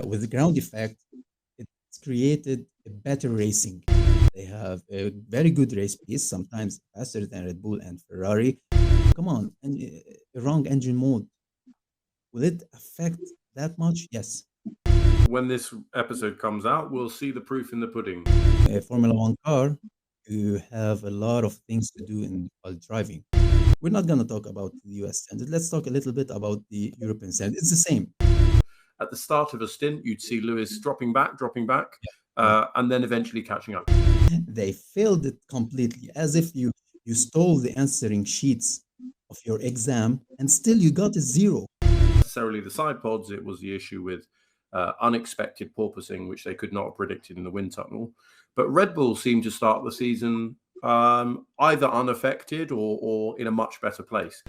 with the ground effect, it's created a better racing. They have a very good race pace, sometimes faster than Red Bull and Ferrari. Come on, and a wrong engine mode, will it affect that much? Yes. When this episode comes out, we'll see the proof in the pudding. A Formula One car, you have a lot of things to do in while driving. We're not going to talk about the US standard. Let's talk a little bit about the European standard. It's the same. At the start of a stint, you'd see Lewis dropping back, Yeah. and then eventually catching up. They failed it completely, as if you stole the answering sheets of your exam and still you got a zero. Necessarily the side pods, it was the issue with unexpected porpoising, which they could not have predicted in the wind tunnel. But Red Bull seemed to start the season either unaffected or in a much better place.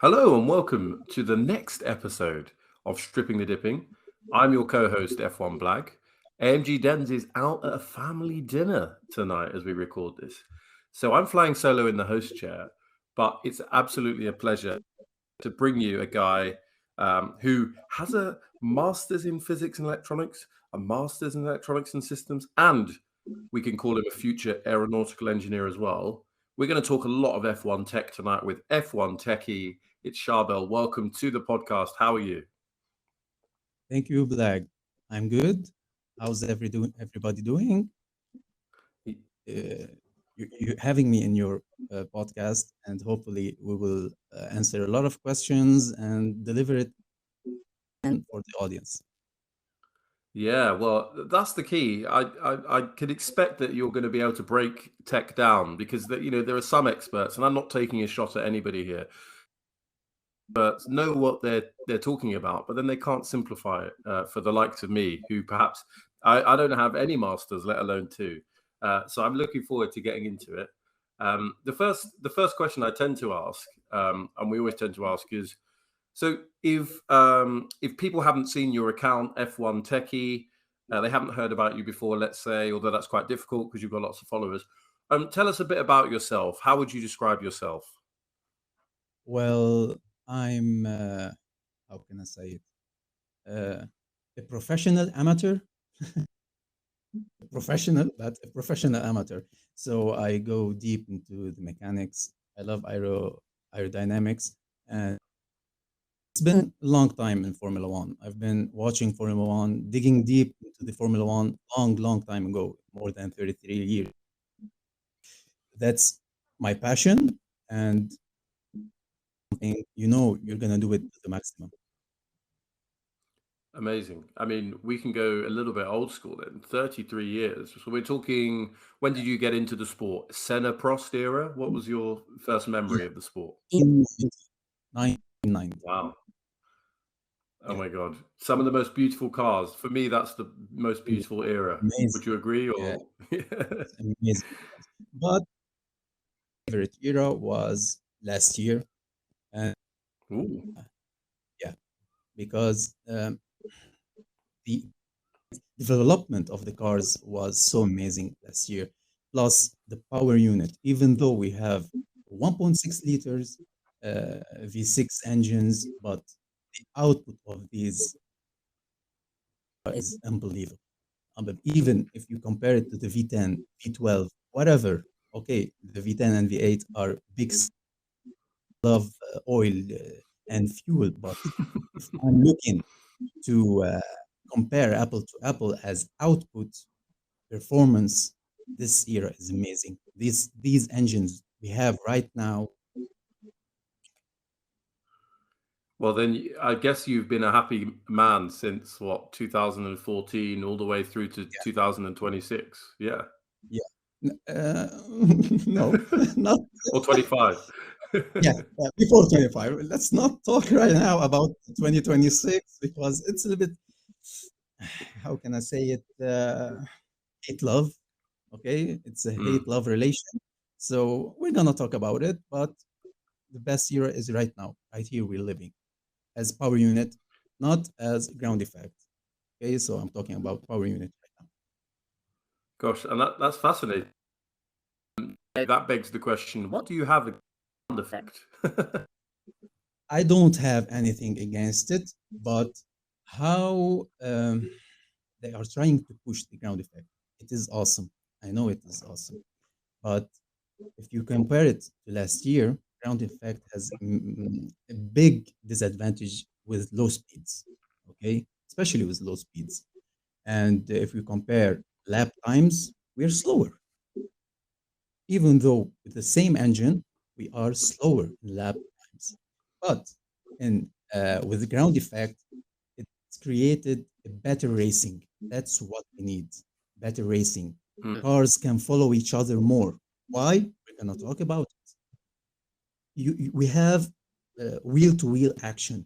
Hello and welcome to the next episode of Stripping the Dipping. I'm your co-host F1BLAG. AMG Dens is out at a family dinner tonight as we record this. So I'm flying solo in the host chair, but it's absolutely a pleasure to bring you a guy who has a master's in physics and electronics, a master's in electronics and systems, and we can call him a future aeronautical engineer as well. We're going to talk a lot of F1 tech tonight with F1TECHY Charbel. Welcome to the podcast. How are you? Thank you, Blag. I'm good. How's everybody doing? You having me in your podcast, and hopefully we will answer a lot of questions and deliver it for the audience. Yeah, well, that's the key. I can expect that you're going to be able to break tech down because there are some experts, and I'm not taking a shot at anybody here, but know what they're talking about, but then they can't simplify it for the likes of me, who perhaps I don't have any masters, let alone two. So I'm looking forward to getting into it. The first question I tend to ask, and we always tend to ask, is so if people haven't seen your account, F1 Techie, they haven't heard about you before, let's say, although that's quite difficult because you've got lots of followers. Tell us a bit about yourself. How would you describe yourself? Well, I'm how can I say it? A professional amateur. Professional, but a professional amateur. So I go deep into the mechanics. I love aerodynamics, and it's been a long time in Formula One. I've been watching Formula One, digging deep into the Formula One long time ago, more than 33 years. That's my passion, and you're gonna do it to the maximum. Amazing. I mean, we can go a little bit old school then. 33 years. So we're talking, when did you get into the sport? Senna Prost era? What was your first memory of the sport? In 1990. Wow. Oh Yeah. my God. Some of the most beautiful cars. For me, that's the most beautiful era. Amazing. Would you agree? Yeah. Or It's amazing. But favorite era was last year, and Ooh. yeah, because the development of the cars was so amazing last year. Plus the power unit, even though we have 1.6 liters V6 engines, but the output of these is unbelievable. Even if you compare it to the V10, V12, whatever, okay, the V10 and V8 are big love oil and fuel, but if I'm looking to compare apple to apple as output performance, this era is amazing. These engines we have right now. Well, then I guess you've been a happy man since what, 2014 all the way through to 2026. Yeah. Yeah. No, not Or 25. yeah, before 25. Let's not talk right now about 2026 because it's a little bit, how can I say it, hate love. Okay, it's a hate love relation. So we're gonna talk about it, but the best era is right now, right here we're living as power unit, not as ground effect. Okay, so I'm talking about power unit right now. Gosh, and that's fascinating. That begs the question: what do you have against sound effect? I don't have anything against it, but how they are trying to push the ground effect. It is awesome. I know it is awesome. But if you compare it to last year, ground effect has a big disadvantage with low speeds, okay? Especially with low speeds. And if we compare lap times, we're slower. Even though with the same engine, we are slower in lap times. But with the ground effect, it's created a better racing. That's what we need. Better racing. Mm. Cars can follow each other more. Why? We're gonna talk about it. We have wheel-to-wheel action.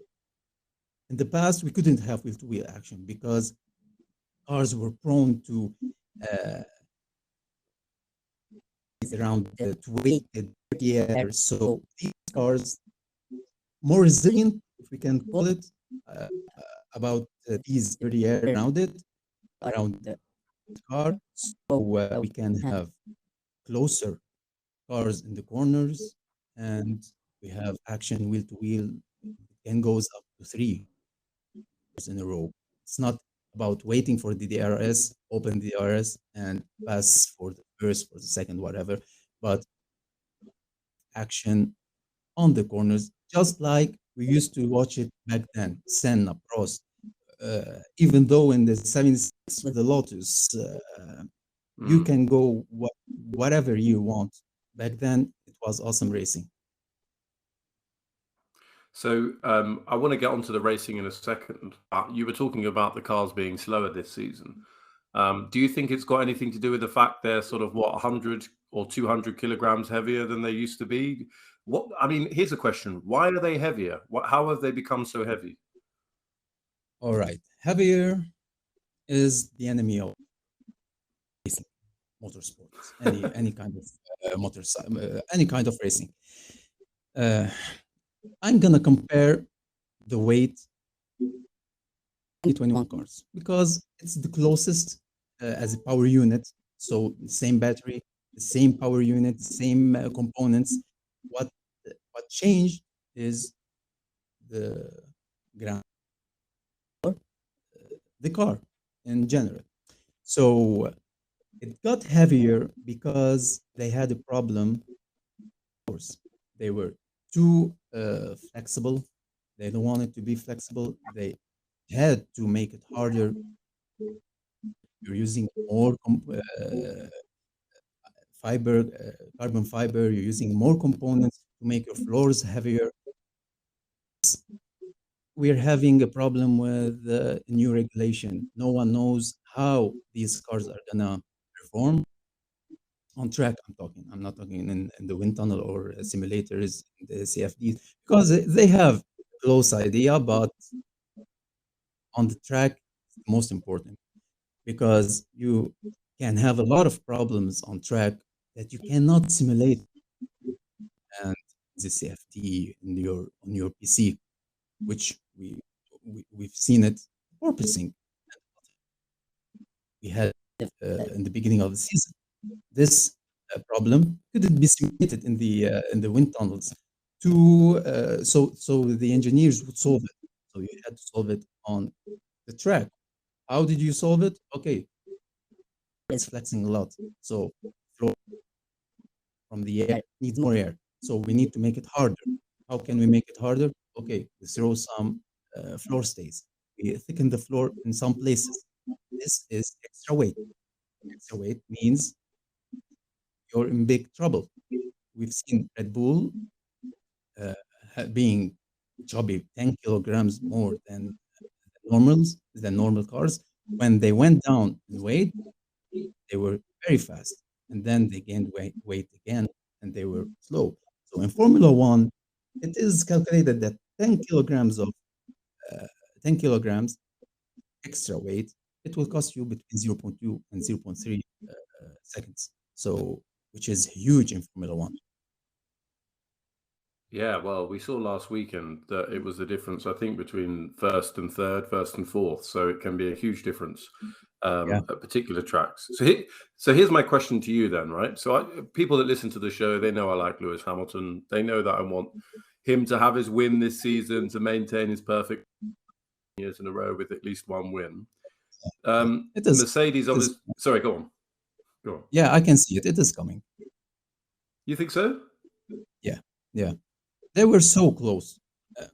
In the past, we couldn't have wheel-to-wheel action because cars were prone to uh, around to weight dirty air. So these cars more resilient, if we can call it, uh, about these dirty air around it, around the car, so we can have closer cars in the corners, and we have action wheel to wheel. It can goes up to three in a row. It's not about waiting for the DRS, open the DRS, and pass for the first, for the second, whatever, but action on the corners, just like we used to watch it back then. Senna, Prost, even though in the 76 with the Lotus, you Mm. can go whatever you want. Back then, it was awesome racing. So I want to get onto the racing in a second. You were talking about the cars being slower this season. Do you think it's got anything to do with the fact they're sort of what 100 or 200 kilograms heavier than they used to be? What I mean, here's a question: why are they heavier? How have they become so heavy? All right, heavier is the enemy of racing, motorsports, any kind of any kind of racing. Uh, I'm gonna compare the weight 21 cars because it's the closest as a power unit. So the same battery, the same power unit, the same components. What what changed is the ground, the car in general. So it got heavier because they had a problem. Of course, they were too flexible. They don't want it to be flexible. They had to make it harder. You're using more fiber, carbon fiber. You're using more components to make your floors heavier. We're having a problem with new regulation. No one knows how these cars are gonna perform on track. I'm talking. I'm not talking in the wind tunnel or simulators, the CFDs, because they have a close idea, but on the track, it's the most important because you can have a lot of problems on track that you cannot simulate and the CFD in your on your PC, which we've seen it porpoising. We had in the beginning of the season. This problem couldn't be simulated in the wind tunnels. So the engineers would solve it. So you had to solve it on the track. How did you solve it? Okay, it's flexing a lot. So floor from the air needs more air. So we need to make it harder. How can we make it harder? Okay, we throw some floor stays. We thicken the floor in some places. This is extra weight. Extra weight means you're in big trouble. We've seen Red Bull uh, being chubby 10 kilograms more than normal cars. When they went down in weight, they were very fast, and then they gained weight again, and they were slow. So in Formula One, it is calculated that 10 kilograms of uh, 10 kilograms extra weight, it will cost you between zero point 0.2 and zero point 0.3 seconds. So which is huge in Formula One. Yeah, well, we saw last weekend that it was the difference, I think, between first and third, first and fourth. So it can be a huge difference Yeah. at particular tracks. So here's my question to you then, right? So people that listen to the show, they know I like Lewis Hamilton. They know that I want him to have his win this season, to maintain his perfect years in a row with at least one win. Yeah. It is. Mercedes, It is. obviously. Sorry, go on. Go on. Yeah, I can see it. It is coming. You think so? Yeah. Yeah. They were so close. Uh,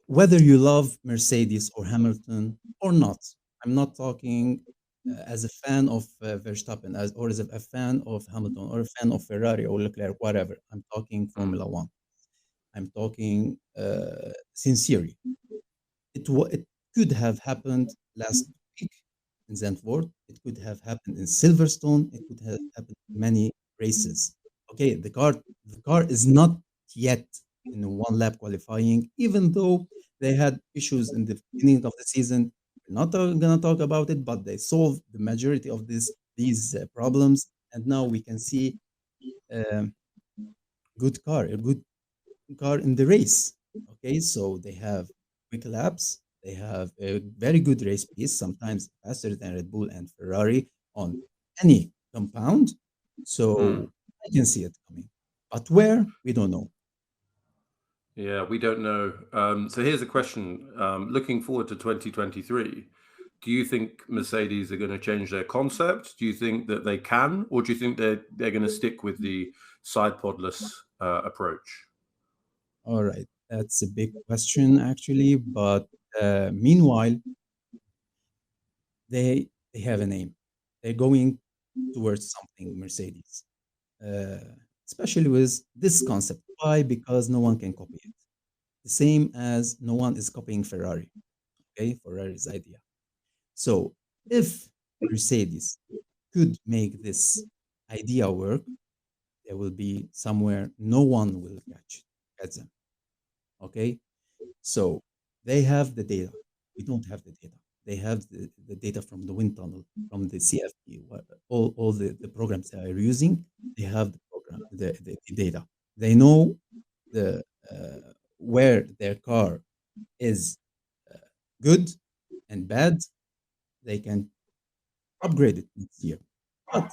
Whether you love Mercedes or Hamilton or not, I'm not talking as a fan of Verstappen or as a fan of Hamilton or a fan of Ferrari or Leclerc, whatever. I'm talking Mm, Formula One. I'm talking sincerely. It could have happened last week in Zandvoort. It could have happened in Silverstone. It could have happened in many races. Okay, the car is not yet in one lap qualifying, even though they had issues in the beginning of the season. We're not gonna talk about it, but they solved the majority of these problems, and now we can see um, a good car in the race. Okay, so they have quick laps, they have a very good race pace, sometimes faster than Red Bull and Ferrari on any compound. mm. So I can see it coming. But where, we don't know. Yeah, we don't know. So here's a question. Looking forward to 2023, do you think Mercedes are going to change their concept? Do you think that they can, or do you think they're going to stick with the side podless approach? All right, that's a big question actually. But meanwhile, they have a name. They're going towards something Mercedes, uh, especially with this concept. Why? Because no one can copy it. The same as no one is copying Ferrari. Okay, Ferrari's idea. So if Mercedes could make this idea work, there will be somewhere no one will catch them. Okay, so they have the data. We don't have the data. They have the data from the wind tunnel, from the CFD, all the programs they are using. They have the program, the data. They know the where their car is uh, good and bad. They can upgrade it next year. But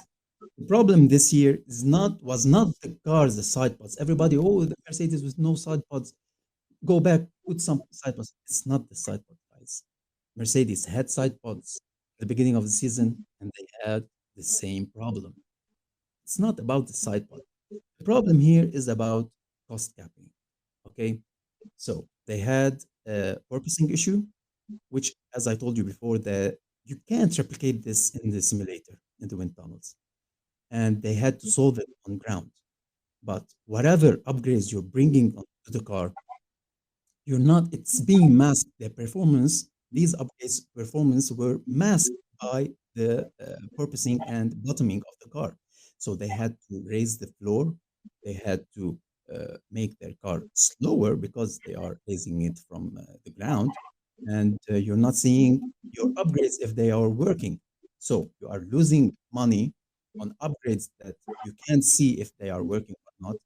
the problem this year was not the cars, the side pods. Everybody, oh, the Mercedes with no side pods. Go back, put some side pods. It's not the side pod, guys. Mercedes had side pods at the beginning of the season, and they had the same problem. It's not about the side pod. The problem here is about cost capping. Okay, so they had a purposing issue, which, as I told you before, that you can't replicate this in the simulator in the wind tunnels, and they had to solve it on ground. But whatever upgrades you're bringing onto the car, you're not. It's being masked. The performance, these upgrades performance were masked by the purposing and bottoming of the car. So they had to raise the floor. They had to make their car slower because they are raising it from the ground, and you're not seeing your upgrades if they are working. So you are losing money on upgrades that you can't see if they are working or not,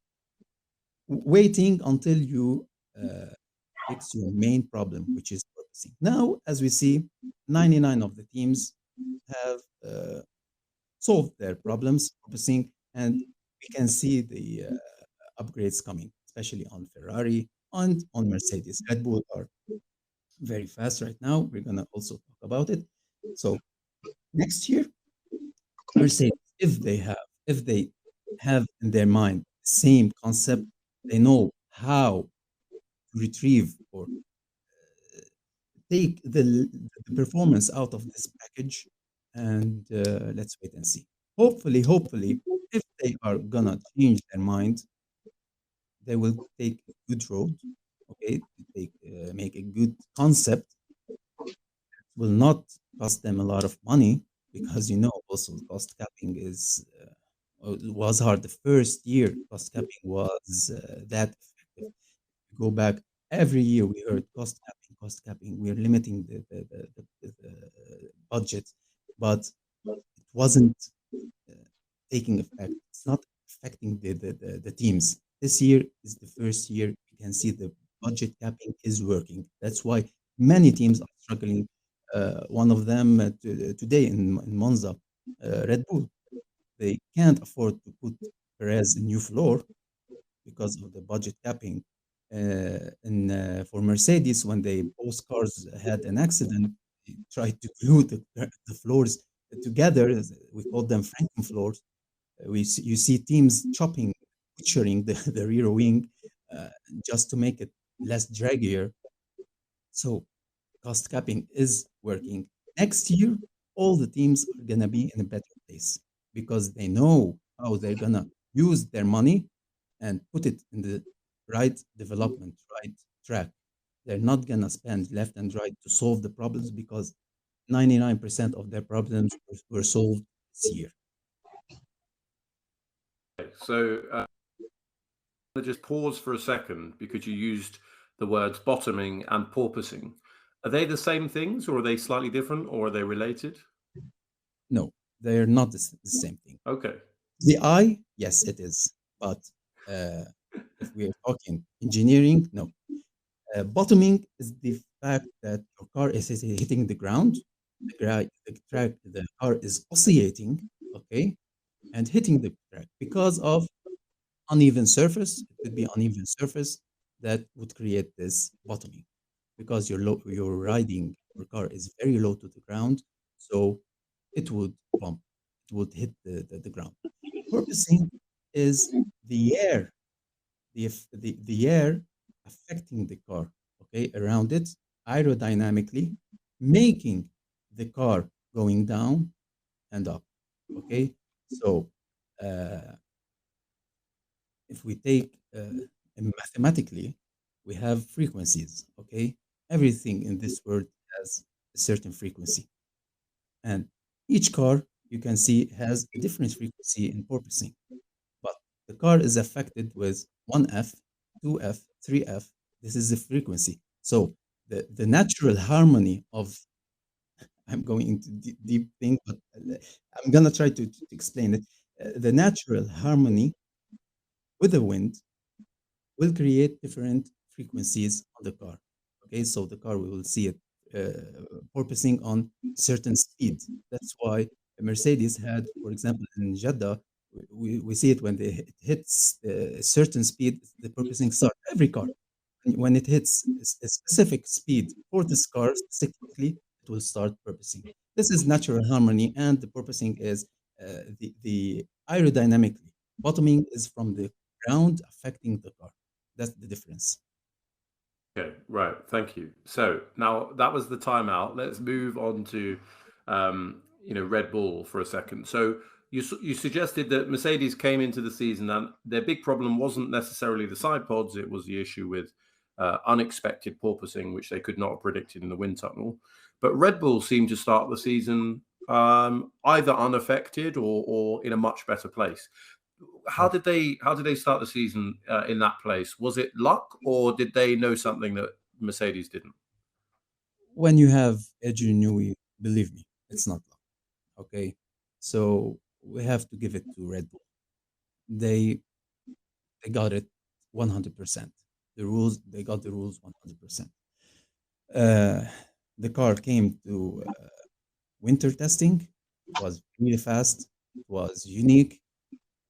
waiting until you uh, fix your main problem, which is purposing. Now, as we see, 99 of the teams have solved their problems purposing, and we can see the upgrades coming, especially on Ferrari and on Mercedes. Red Bull are very fast right now. We're gonna also talk about it. So next year, Mercedes, if they have in their mind the same concept, they know how to retrieve or take the performance out of this package, and let's wait and see. Hopefully, if they are gonna change their mind, they will take a good road. Okay, to make a good concept. Will not cost them a lot of money because also cost capping was hard. The first year cost capping was that effective. Go back every year, we heard cost capping. We're limiting the budget, but it wasn't uh, taking effect. It's not affecting the teams. This year is the first year we can see the budget capping is working. That's why many teams are struggling. One of them today in Monza, Red Bull, they can't afford to put Perez in new floor because of the budget capping. For Mercedes, when they both cars had an accident, they tried to glue the floors together. We call them Franken floors. You see teams chopping, butchering the rear wing uh, just to make it less draggier. So cost capping is working. Next year, all the teams are gonna be in a better place because they know how they're gonna use their money and put it in the right development, right track. They're not gonna spend left and right to solve the problems because 99% of their problems were solved this year. So just pause for a second because you used the words bottoming and porpoising. Are they the same things, or are they slightly different, or are they related? No, they're not the same thing. Okay. The eye, yes, it is. But uh, if we are talking engineering, no. Bottoming is the fact that your car is hitting the ground, the car is oscillating, okay, and hitting the track because of uneven surface. It could be uneven surface that would create this bottoming because you're riding your car is very low to the ground, so it would bump, it would hit the ground. Porpoising is the air, the air affecting the car, okay, around it aerodynamically, making the car going down and up, okay. So uh, if we take mathematically, we have frequencies, okay. Everything in this world has a certain frequency, and each car you can see has a different frequency in porpoising. But the car is affected with 1F, 2F, 3F. This is the frequency. So the natural harmony of, I'm going into deep thing, but I'm gonna try to explain it. The natural harmony with the wind will create different frequencies on the car. Okay, so the car we will see it porpoising on certain speed. That's why a Mercedes had, for example, in Jeddah, we see it when it hits a certain speed, the porpoising starts. Every car, when it hits a specific speed for this car specifically, it will start porpoising. This is natural harmony, and the porpoising is the aerodynamically. Bottoming is from the ground affecting the car. That's the difference. Okay, right. Thank you. So now that was the timeout. Let's move on to, Red Bull for a second. So you suggested that Mercedes came into the season and their big problem wasn't necessarily the side pods; it was the issue with unexpected porpoising, which they could not have predicted in the wind tunnel. But Red Bull seemed to start the season either unaffected or in a much better place. How did they start the season in that place? Was it luck, or did they know something that Mercedes didn't? When you have Adrian Newey, believe me, it's not luck. Okay, so we have to give it to Red Bull. They they got it 100%. The rules, they got the rules 100%. Uh, the car came to winter testing. It was really fast. It was unique.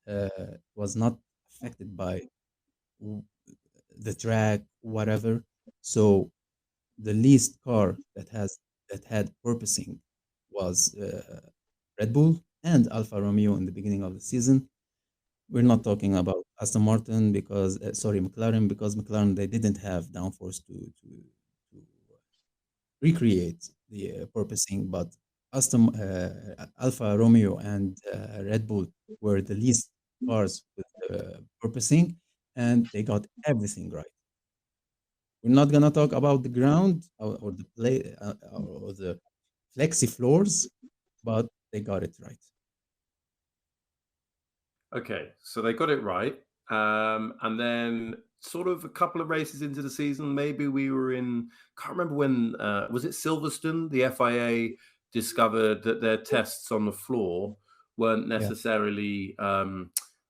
It was not affected by w- the track, whatever. So the least car that had purposing was Red Bull and Alfa Romeo in the beginning of the season. We're not talking about Aston Martin because sorry, McLaren, because McLaren they didn't have downforce to recreate the purposing, but Alfa Romeo and Red Bull were the least cars with purposing, and they got everything right. We're not gonna talk about the ground or the play or the flexi floors, but they got it right. Okay, so they got it right. And then sort of a couple of races into the season, maybe we were in, can't remember when, was it Silverstone? The FIA discovered that their tests on the floor weren't Yeah. necessarily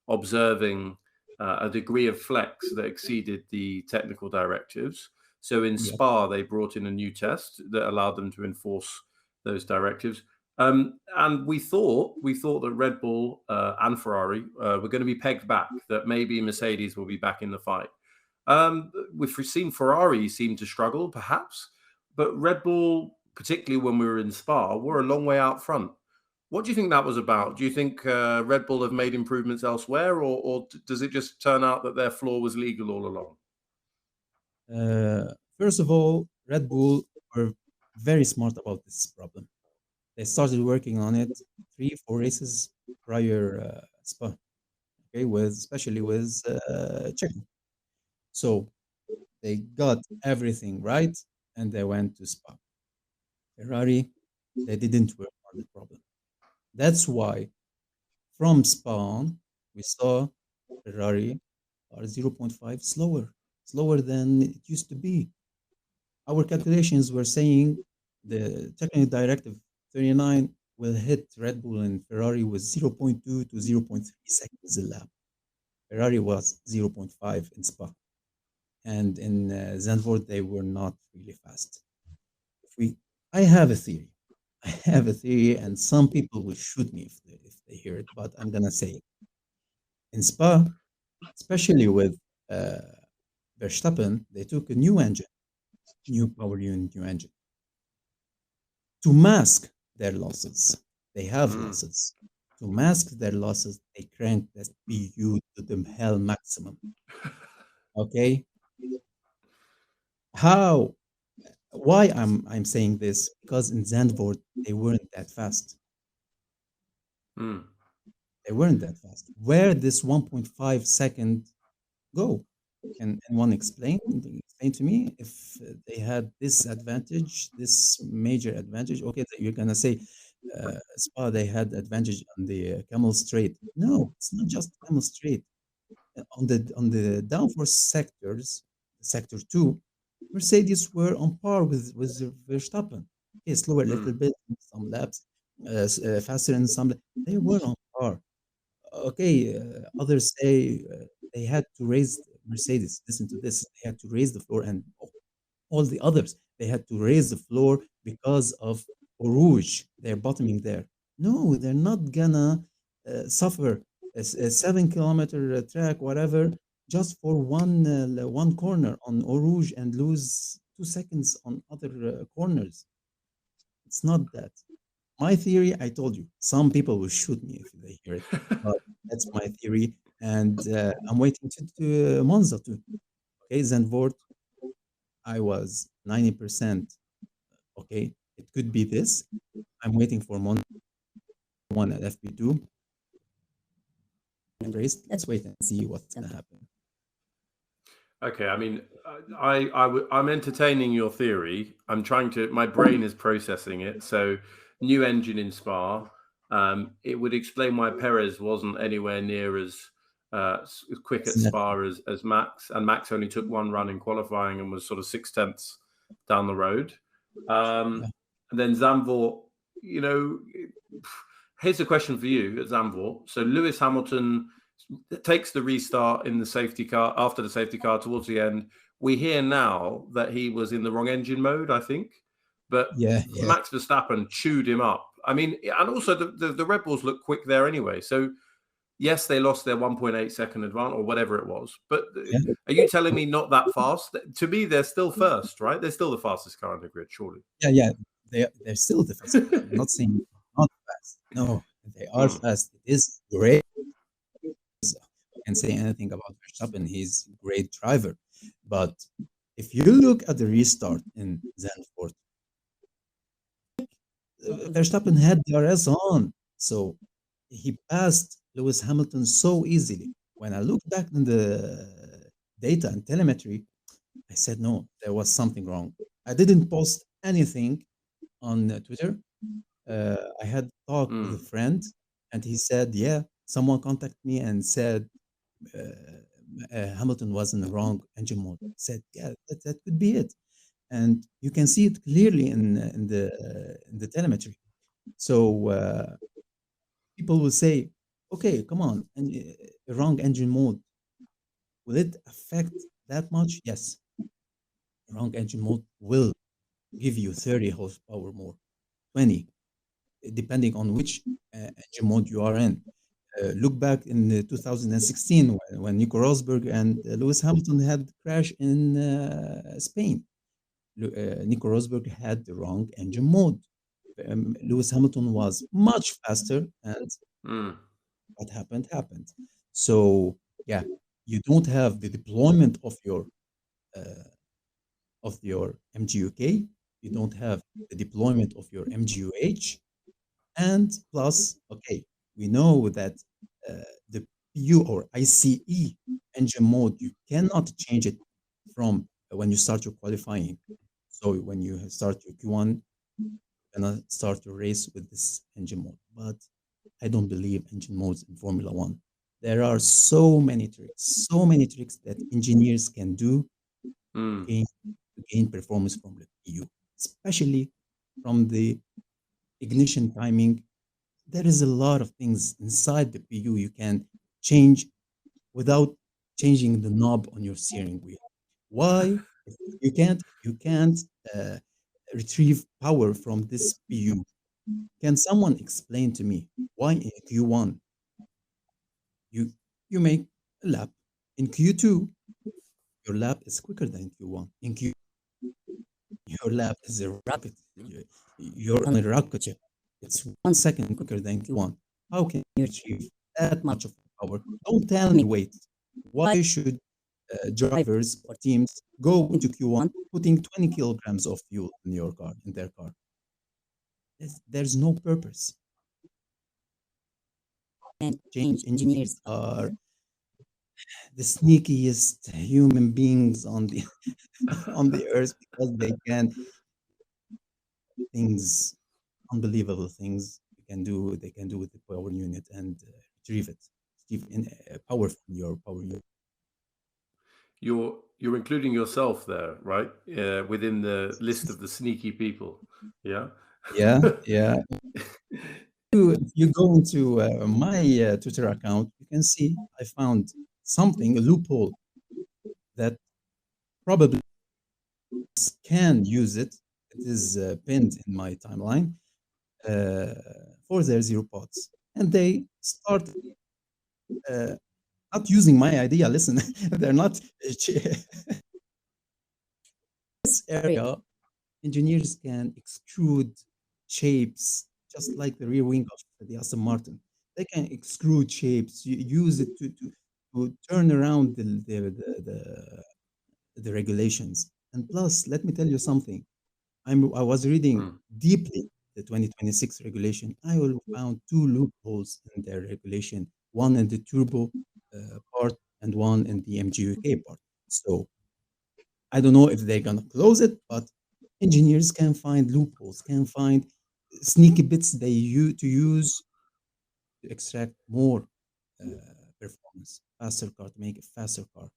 observing a degree of flex that exceeded the technical directives. So in Yep. Spa, they brought in a new test that allowed them to enforce those directives. And we thought that Red Bull and Ferrari were going to be pegged back, that maybe Mercedes will be back in the fight. We've seen Ferrari seem to struggle, perhaps, but Red Bull, particularly when we were in Spa, were a long way out front. What do you think that was about? Do you think Red Bull have made improvements elsewhere, or does it just turn out that their flaw was legal all along? First of all, Red Bull were very smart about this problem. They started working on it 3, 4 races prior Spa, okay, with especially with Checo. So they got everything right, and they went to Spa. Ferrari, they didn't work on the problem. That's why from Spa on, we saw Ferrari are zero point 0.5 slower than it used to be. Our calculations were saying the technical directive 39 will hit Red Bull and Ferrari with 0.2 to 0.3 seconds a lap. Ferrari was 0.5 in Spa, and in Zandvoort they were not really fast. If we, I have a theory. I have a theory, and some people will shoot me if they hear it, but I'm gonna say it. In Spa, especially with uh, Verstappen, they took a new engine, new power unit, new engine to mask their losses. They have Mm. losses. To mask their losses, they crank the PU to the hell maximum. Okay, how? Why I'm saying this? Because in Zandvoort they weren't that fast. Mm. They weren't that fast. Where this 1.5 second go? Can anyone explain to me if they had this advantage, this major advantage? Okay, that you're gonna say Spa they had advantage on the Camel Straight. No, it's not just Camel Straight. On the downforce sectors, sector two, Mercedes were on par with Verstappen. Okay, slower a little Mm. bit, some laps, faster in some. They were on par. Okay, others say they had to raise Mercedes. Listen to this. They had to raise the floor, and all the others they had to raise the floor because of Rouge. They're bottoming there. No, they're not gonna suffer a 7 kilometer track, whatever, just for one corner on Eau Rouge and lose 2 seconds on other corners. It's not that. My theory, I told you, some people will shoot me if they hear it, but that's my theory. And I'm waiting to Monza too. Okay, Zandvoort, I was 90%. Okay, it could be this. I'm waiting for Monza 1 at FP2 race. Let's wait and see what's going to happen. Okay, I mean, I'm entertaining your theory. I'm trying to. My brain is processing it. So, new engine in Spa. It would explain why Perez wasn't anywhere near as quick at Spa as Max, and Max only took one run in qualifying and was sort of 6/10 down the road. Yeah. And then Zandvoort, you know, here's a question for you at Zandvoort. So Lewis Hamilton takes the restart in the safety car after the safety car towards the end. We hear now that he was in the wrong engine mode, I think, but Yeah. Max Verstappen chewed him up. I mean, and also the Red Bulls look quick there anyway. So yes, they lost their 1.8 second advance or whatever it was, but Yeah. are you telling me not that fast? To me, they're still first, right? They're still the fastest car in the grid, surely. Yeah. They're still the fastest. I'm not saying not fast. No, they are Mm. fast. It is great. I can say anything about Verstappen. He's a great driver. But if you look at the restart in Zandvoort, Verstappen had DRS on. So he passed Lewis Hamilton so easily. When I looked back in the data and telemetry, I said, no, there was something wrong. I didn't post anything on Twitter. I had talked with a Mm. friend, and he said, yeah, someone contacted me and said Hamilton was in the wrong engine mode. I said, yeah, that could be it. And you can see it clearly in the telemetry. So people will say, okay, come on, and wrong engine mode. Will it affect that much? Yes. Wrong engine mode will give you 30 horsepower more, 20, depending on which engine mode you are in. Look back in 2016 when Nico Rosberg and Lewis Hamilton had crash in Spain. Nico Rosberg had the wrong engine mode. Lewis Hamilton was much faster, and Mm. what happened happened. So yeah, you don't have the deployment uh, of your MGUK. You don't have the deployment of your MGUH, and plus, okay, we know that the PU or ICE engine mode you cannot change it from when you start your qualifying. So when you start your Q1, gonna start your race with this engine mode. But I don't believe engine modes in Formula One. There are so many tricks that engineers can do to Mm. gain performance from the PU, especially from the ignition timing. There is a lot of things inside the PU you can change without changing the knob on your steering wheel. Why? You can't uh, retrieve power from this PU. Can someone explain to me why in Q1 you you make a lap, in Q2 your lap is quicker than Q1, in Q your lap is a rapid, you're on a rocket ship. It's 1 second quicker than Q1. How can you achieve that much of power? Don't tell me wait. Why should drivers or teams go into Q1 putting 20 kilograms of fuel in your car, in their car? There's no purpose. And change engineers are the sneakiest human beings on the on the earth because they can things unbelievable things they can do with the power unit and retrieve it retrieve in power from your power unit. You're including yourself there, right? Within the list of the sneaky people. Yeah. Yeah, yeah. If you go into my Twitter account, you can see I found something, a loophole that probably can use it. It is pinned in my timeline uh, for their zero pods, and they start uh, not using my idea. Listen, they're not. This area, engineers can extrude shapes just like the rear wing of the Aston Martin. They can extrude shapes, use it to turn around the regulations. And plus, let me tell you something. I was reading Mm. deeply the 2026 regulation. I found two loopholes in their regulation, one in the turbo part and one in the MGUK part. So I don't know if they're gonna close it, but engineers can find loopholes, can find sneaky bits to use to extract more performance, faster car to make a faster car.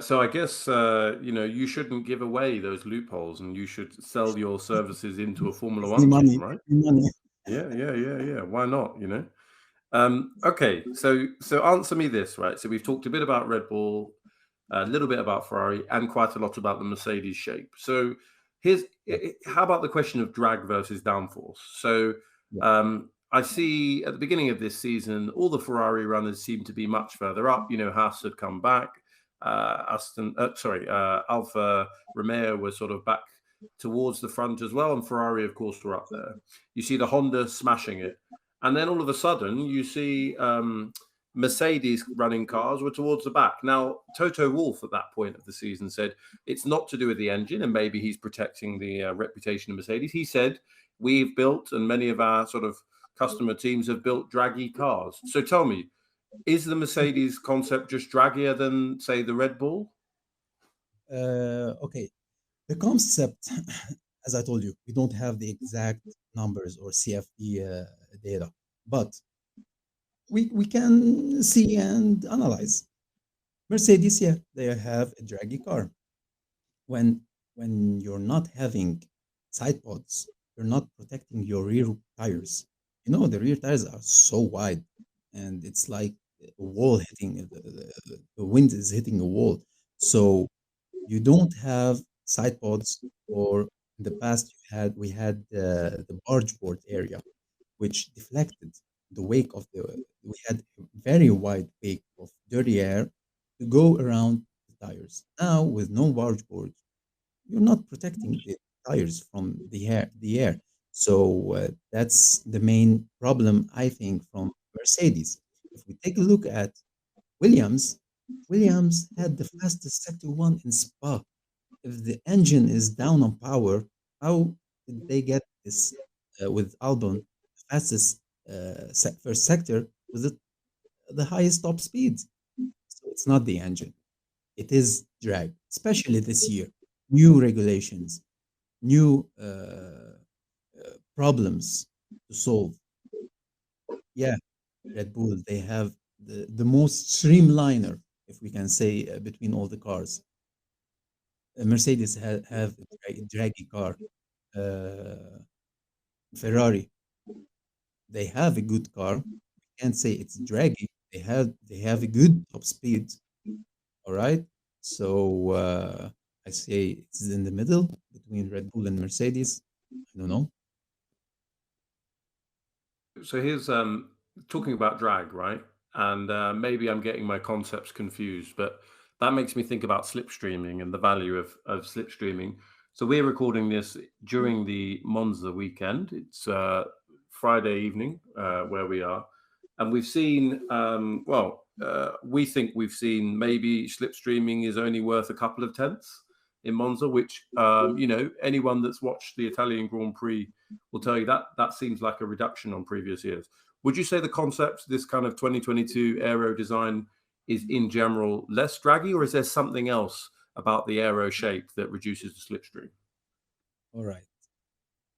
So I guess you shouldn't give away those loopholes, and you should sell your services into a Formula Free One team, money, right? free money. Yeah, yeah, yeah, yeah. Why not? Okay, so answer me this, right? So we've talked a bit about Red Bull, a little bit about Ferrari, and quite a lot about the Mercedes shape. So here's Yeah, how about the question of drag versus downforce? So yeah. I see at the beginning of this season, all the Ferrari runners seem to be much further up. Haas had come back. Alfa Romeo was sort of back towards the front as well, and Ferrari, of course, were up there. You see the Honda smashing it. And then all of a sudden, you see Mercedes running cars were towards the back. Now, Toto Wolff at that point of the season said it's not to do with the engine, and maybe he's protecting the reputation of Mercedes. He said, we've built, and many of our sort of customer teams have built draggy cars. So tell me, is the Mercedes concept just draggier than, say, the Red Bull? Okay. The concept, as I told you, we don't have the exact numbers or CFD data, but we can see and analyze. Mercedes, yeah, they have a draggy car. When you're not having side pods, you're not protecting your rear tires. The rear tires are so wide, and it's like a wall hitting the wind is hitting a wall. So you don't have side pods, or in the past we had the barge board area, which deflected the wake of the. We had a very wide wake of dirty air to go around the tires. Now with no barge board, you're not protecting the tires from the air. So that's the main problem, I think, from Mercedes. If we take a look at Williams, Williams had the fastest sector one in Spa. If the engine is down on power, how did they get this with Albon, the fastest first sector with the highest top speeds? So it's not the engine, it is drag, especially this year. New regulations, new problems to solve. Yeah, Red Bull, they have the most streamliner, if we can say, between all the cars. Mercedes have a draggy car. Uh, Ferrari, they have a good car. We can't say it's draggy. They have a good top speed. All right. So I say it's in the middle between Red Bull and Mercedes. I don't know. So here's talking about drag, right? And maybe I'm getting my concepts confused, but that makes me think about slipstreaming and the value of slipstreaming. So we're recording this during the Monza weekend. It's Friday evening where we are, and we've seen. We think we've seen maybe slipstreaming is only worth a couple of tenths in Monza, which anyone that's watched the Italian Grand Prix will tell you that that seems like a reduction on previous years. Would you say the concept, this kind of 2022 aero design, is in general less draggy, or is there something else about the aero shape that reduces the slipstream? All right.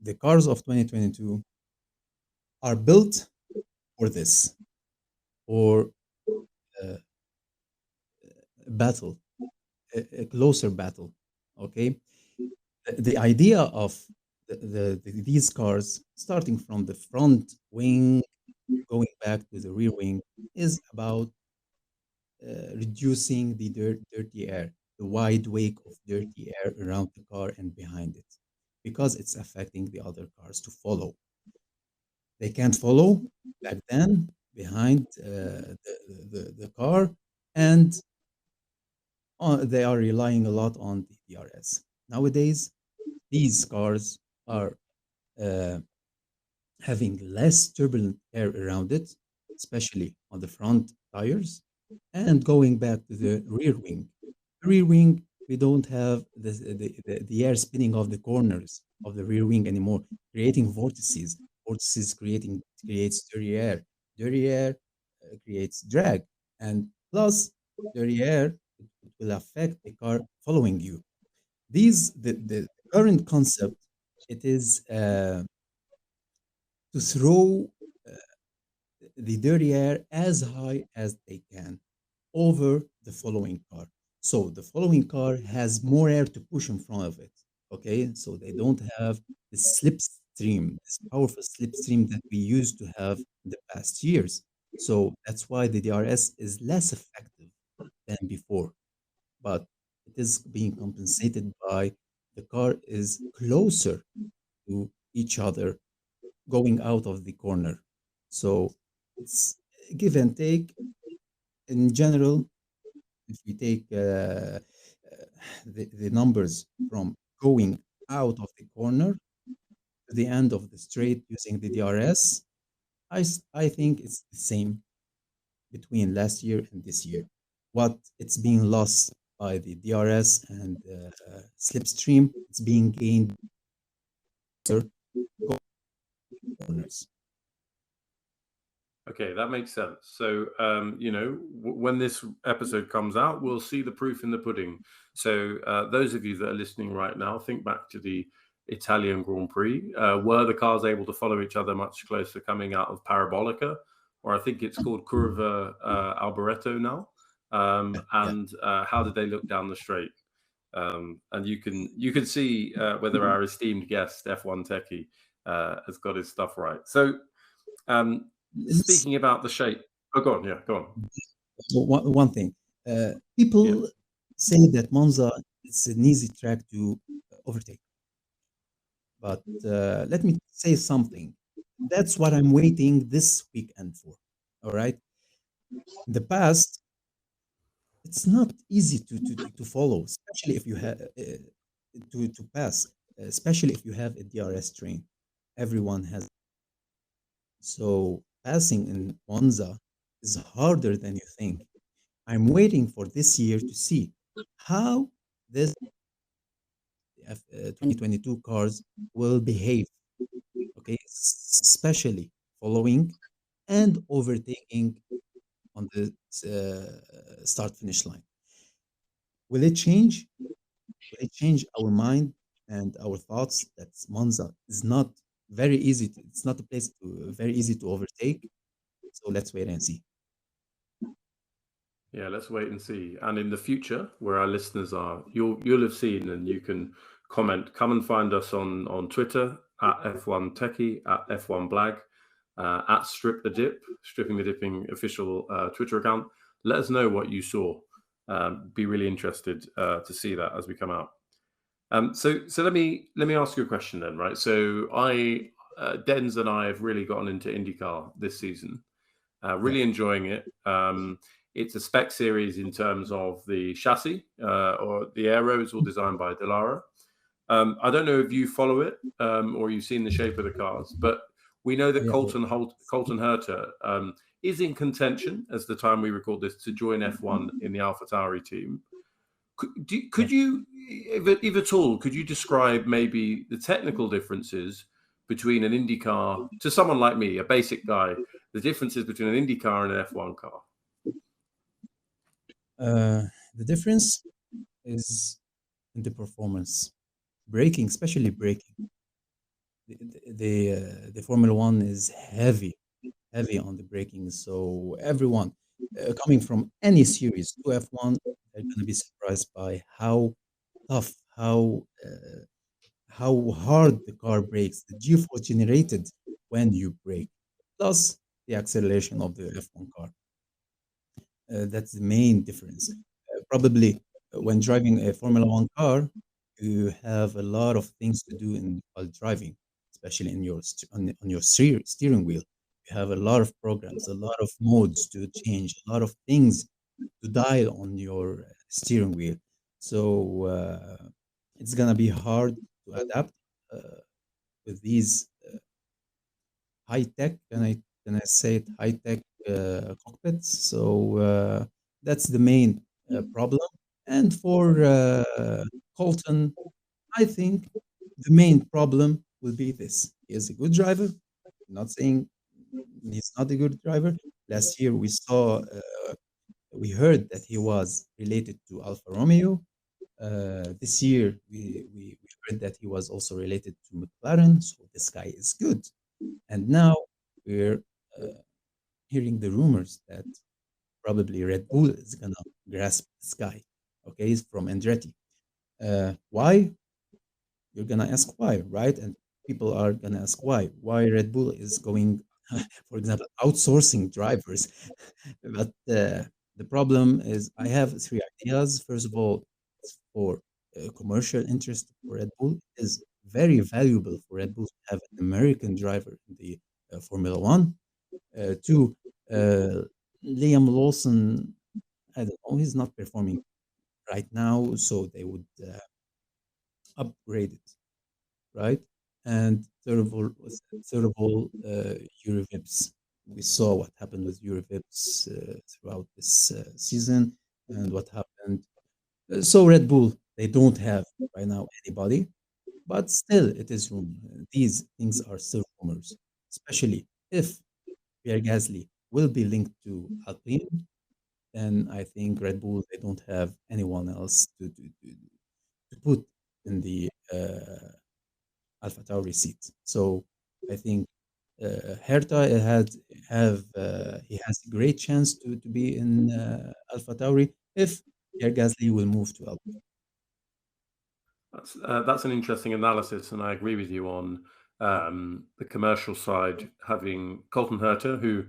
The cars of 2022 are built for this, for uh, battle, a closer battle. Okay. The idea of these cars, starting from the front wing, going back to the rear wing, is about reducing the dirty air, the wide wake of dirty air around the car and behind it, because it's affecting the other cars to follow. They can't follow back then behind the car, and they are relying a lot on the DRS. Nowadays, these cars are uh, having less turbulent air around it, especially on the front tires, and going back to the rear wing. Rear wing, we don't have the air spinning off the corners of the rear wing anymore, creating vortices. Vortices creates dirty air. Dirty air creates drag, and plus dirty air it will affect the car following you. The current concept, it is to throw the dirty air as high as they can over the following car. So the following car has more air to push in front of it. Okay, so they don't have the slipstream, this powerful slipstream that we used to have in the past years. So that's why the DRS is less effective than before, but it is being compensated by the car is closer to each other going out of the corner. So it's give and take. In general, if we take the numbers from going out of the corner to the end of the straight using the DRS, I think it's the same between last year and this year. What it's being lost by the DRS and slipstream, it's being gained by corners. Okay, that makes sense. So, when this episode comes out, we'll see the proof in the pudding. So, those of you that are listening right now, think back to the Italian Grand Prix. Were the cars able to follow each other much closer coming out of Parabolica, or I think it's called Curva Alboreto now? Yeah. And how did they look down the straight? And you can see whether our esteemed guest F1TECHY has got his stuff right. So. It's Speaking about the shape. Oh, go on. Yeah, go on. One thing, Yeah. people say that Monza is an easy track to overtake, but let me say something. That's what I'm waiting this weekend for. All right. In the past, it's not easy to follow, especially if you have to pass, especially if you have a DRS train. Everyone has. So passing in Monza is harder than you think. I'm waiting for this year to see how this 2022 cars will behave. Okay, especially following and overtaking on the start finish line. Will it change? Will it change our mind and our thoughts that Monza is not very easy? It's not a place to very easy to overtake. So let's wait and see. Yeah, let's wait and see. And in the future, where our listeners are, you'll have seen, and you can comment. Come and find us on Twitter at F1TECHY, at F1BLAG, at Strip the Dip, Stripping the Dipping official Twitter account. Let us know what you saw. Be really interested to see that as we come out. So let me ask you a question then, right? So Dens and I have really gotten into IndyCar this season. Yeah, Really enjoying it. It's a spec series in terms of the chassis, or the aero is all designed by Delara. I don't know if you follow it, or you've seen the shape of the cars, but we know that yeah. Colton Herter is in contention, as the time we record this, to join F1 in the AlphaTauri team. Could Yeah. you, if at all, could you describe maybe the technical differences between an Indy car to someone like me, a basic guy, the differences between an Indy car and an F1 car? The difference is in the performance, braking, especially braking. The Formula One is heavy on the braking. So everyone coming from any series to F1, they're going to be surprised by how tough, how hard the car brakes, the G-force generated when you brake, plus the acceleration of the F1 car. That's the main difference. Probably when driving a Formula One car, you have a lot of things to do while driving, especially in on your steering wheel. You have a lot of programs, a lot of modes to change, a lot of things to dial on your steering wheel. So it's gonna be hard to adapt uh, with these high tech. Can I say it? High tech cockpits. So that's the main problem. And for Colton, I think the main problem will be this: he is a good driver. I'm not saying he's not a good driver. Last year we heard that he was related to Alfa Romeo. This year we heard that he was also related to McLaren. So this guy is good. And now we're uh, hearing the rumors that probably Red Bull is gonna grasp this guy. Okay, he's from Andretti. Why? You're gonna ask why, right? And people are gonna ask why. Why Red Bull is going, for example, outsourcing drivers. But the problem is, I have three ideas. First of all, it's for commercial interest for Red Bull. It is very valuable for Red Bull to have an American driver in the Formula One. Two, Liam Lawson, I don't know, he's not performing right now, so they would upgrade it, right? And third of all, Eurovips. We saw what happened with Eurovips throughout this season and what happened. So Red Bull, they don't have right now anybody, but still it is rumor. These things are still rumors, especially if Pierre Gasly will be linked to Alpine, then I think Red Bull they don't have anyone else to put in the AlphaTauri seat. So I think Herta he has a great chance to be in AlphaTauri if Pierre Gasly will move to Alpine. That's an interesting analysis, and I agree with you on the commercial side. Having Colton Herter, who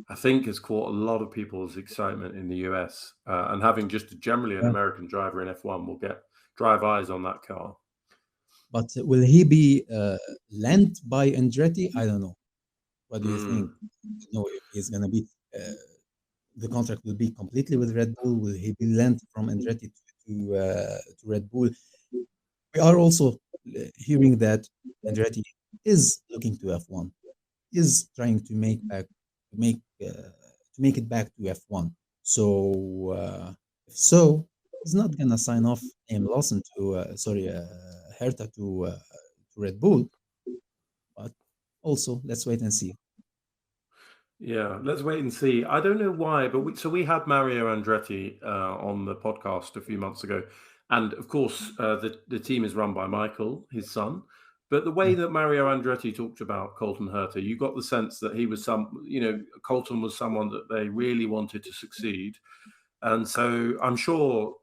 I think has caught a lot of people's excitement in the US, and having just generally an Yeah. American driver in F1 will get drive eyes on that car. But will he be lent by Andretti? I don't know. What do you think? Mm. You know, if he's gonna be the contract will be completely with Red Bull. Will he be lent from Andretti to Red Bull? We are also hearing that Andretti is looking to F1, is trying to make to make it back to F1. So if so, he's not gonna sign off Liam Lawson to Hertha to Red Bull. But also, let's wait and see. Yeah, let's wait and see. I don't know why, but we had Mario Andretti on the podcast a few months ago, and of course the team is run by Michael, his son. But the way Yeah, that Mario Andretti talked about Colton Herta, you got the sense that he was Colton was someone that they really wanted to succeed, and so I'm sure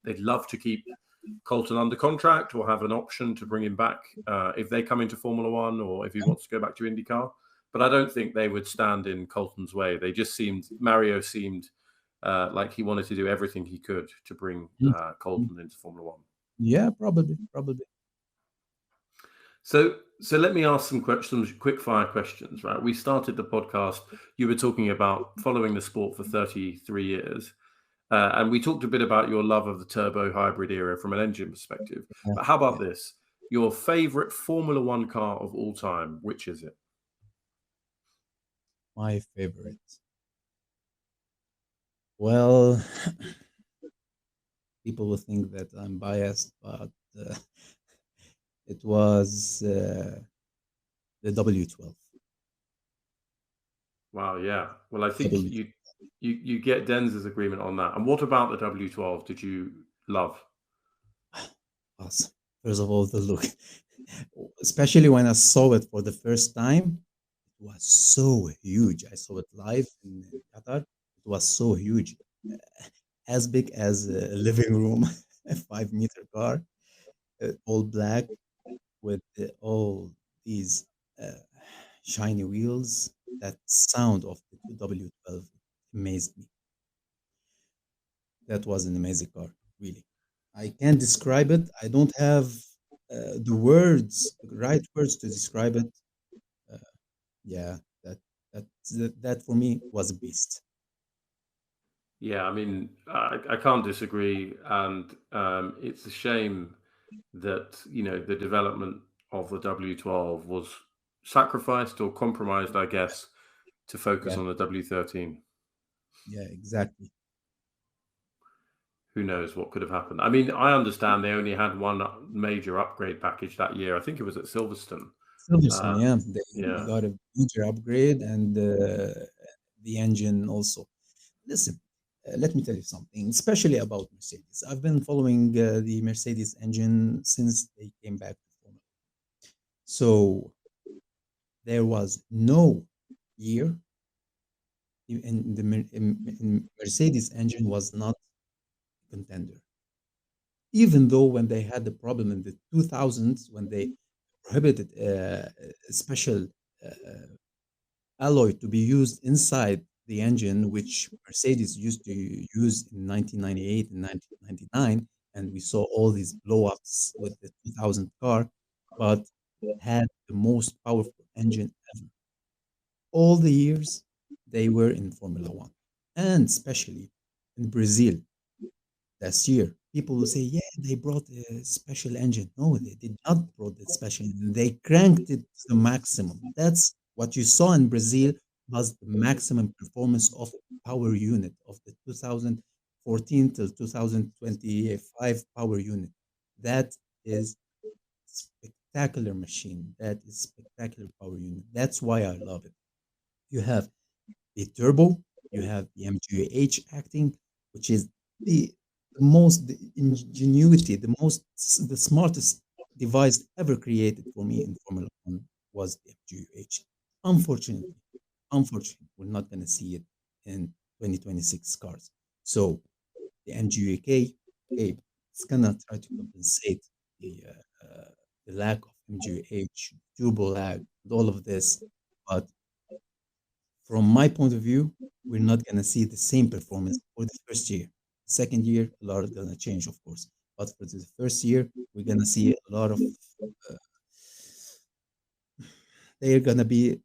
they'd love to keep Colton under contract or have an option to bring him back if they come into Formula One or if he wants to go back to IndyCar. But I don't think they would stand in Colton's way. Mario seemed like he wanted to do everything he could to bring mm, mm. Colton into Formula One. Yeah, probably, probably. So let me ask some questions, quick fire questions, right? We started the podcast, you were talking about following the sport for 33 years. And we talked a bit about your love of the turbo hybrid era from an engine perspective. Yeah, But how yeah. about this? Your favorite Formula One car of all time, which is it? My favorite. Well, people will think that I'm biased, but it was the W12. Wow, yeah. Well, I think W you get Denz's agreement on that. And what about the W12 did you love? awesome. First of all, the look, especially when I saw it for the first time, it was so huge. I saw it live in Qatar. It was so huge, as big as a living room, a 5 meter car, all black with all these uh, shiny wheels. That sound of the W12 amazed me. That was an amazing car, really. I can't describe it. I don't have the right words to describe it. Uh, yeah, that for me was a beast. Yeah, I mean, I can't disagree, and it's a shame that the development of the W12 was sacrificed or compromised, I guess, to focus Yeah, on the W13. yeah, exactly. Who knows what could have happened? I mean, I understand they only had one major upgrade package that year. I think it was at Silverstone. Silverstone, Uh, yeah, they yeah, got a major upgrade and the engine also. Listen, let me tell you something, especially about Mercedes. I've been following the Mercedes engine since they came back to Formula. So there was no year in Mercedes engine was not a contender. Even though when they had the problem in the 2000s when they prohibited a special uh, alloy to be used inside the engine, which Mercedes used to use in 1998 and 1999, and we saw all these blow-ups with the 2000 car, but had the most powerful engine ever. All the years they were in Formula One, and especially in Brazil last year. People will say, yeah, they brought a special engine. No, they did not brought the special engine. They cranked it to the maximum. That's what you saw in Brazil was the maximum performance of power unit of the 2014 till 2025 power unit. That is spectacular machine. That is spectacular power unit. That's why I love it. You have the turbo, you have the MGUH acting, which is the, the ingenuity, the smartest device ever created for me in Formula One was the MGUH. Unfortunately, unfortunately, we're not going to see it in 2026 cars. So the MGUK, okay, it's gonna try to compensate the the lack of MGUH, turbo lag, and all of this, but From my point of view, we're not going to see the same performance for the first year. Second year, a lot is going to change, of course. But for the first year, we're going to see a lot of, uh, they're going to be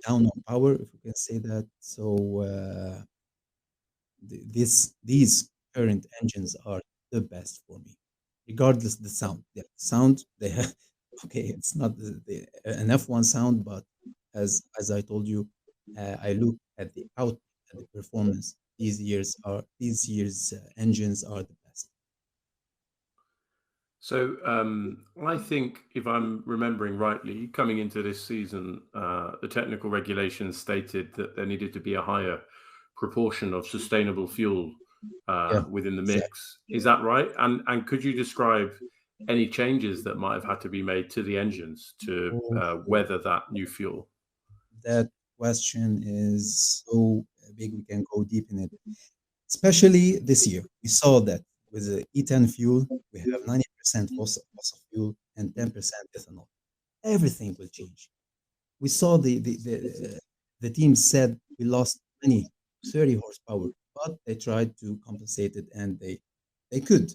down on power, if we can say that. So these current engines are the best for me, regardless the sound. Yeah, sound they have. Okay, it's not an F1 sound, but as I told you, I look at the output and the performance. These years engines are the best. So I think, if I'm remembering rightly, coming into this season, the technical regulations stated that there needed to be a higher proportion of sustainable fuel Yeah, within the exactly. mix. Is that right? And could you describe any changes that might have had to be made to the engines to Oh, weather that new fuel? that question is so big. We can go deep in it. Especially this year, we saw that with the E10 fuel, we have 90% fossil fuel and 10% ethanol. Everything will change. We saw the team said we lost 20, 30 horsepower, but they tried to compensate it and they could.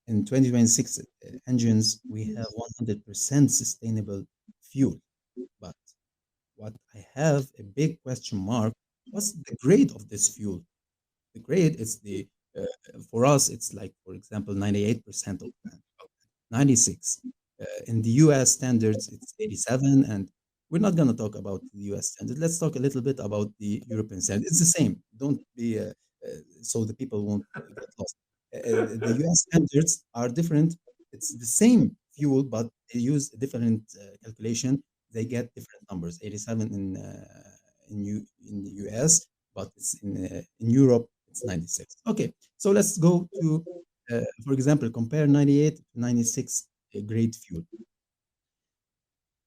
In 2026 engines, we have 100% sustainable fuel. But what I have a big question mark, what's the grade of this fuel? The grade is for us, it's like, for example, 98% of that, 96. In the US standards, it's 87. And we're not going to talk about the US standard. Let's talk a little bit about the European standard. It's the same. Don't be, so the people won't get lost. The US standards are different. It's the same fuel, but they use a different calculation. They get different numbers. 87 in the US, but it's in Europe, it's 96. Okay, so let's go to, for example, compare 98 to 96 grade fuel.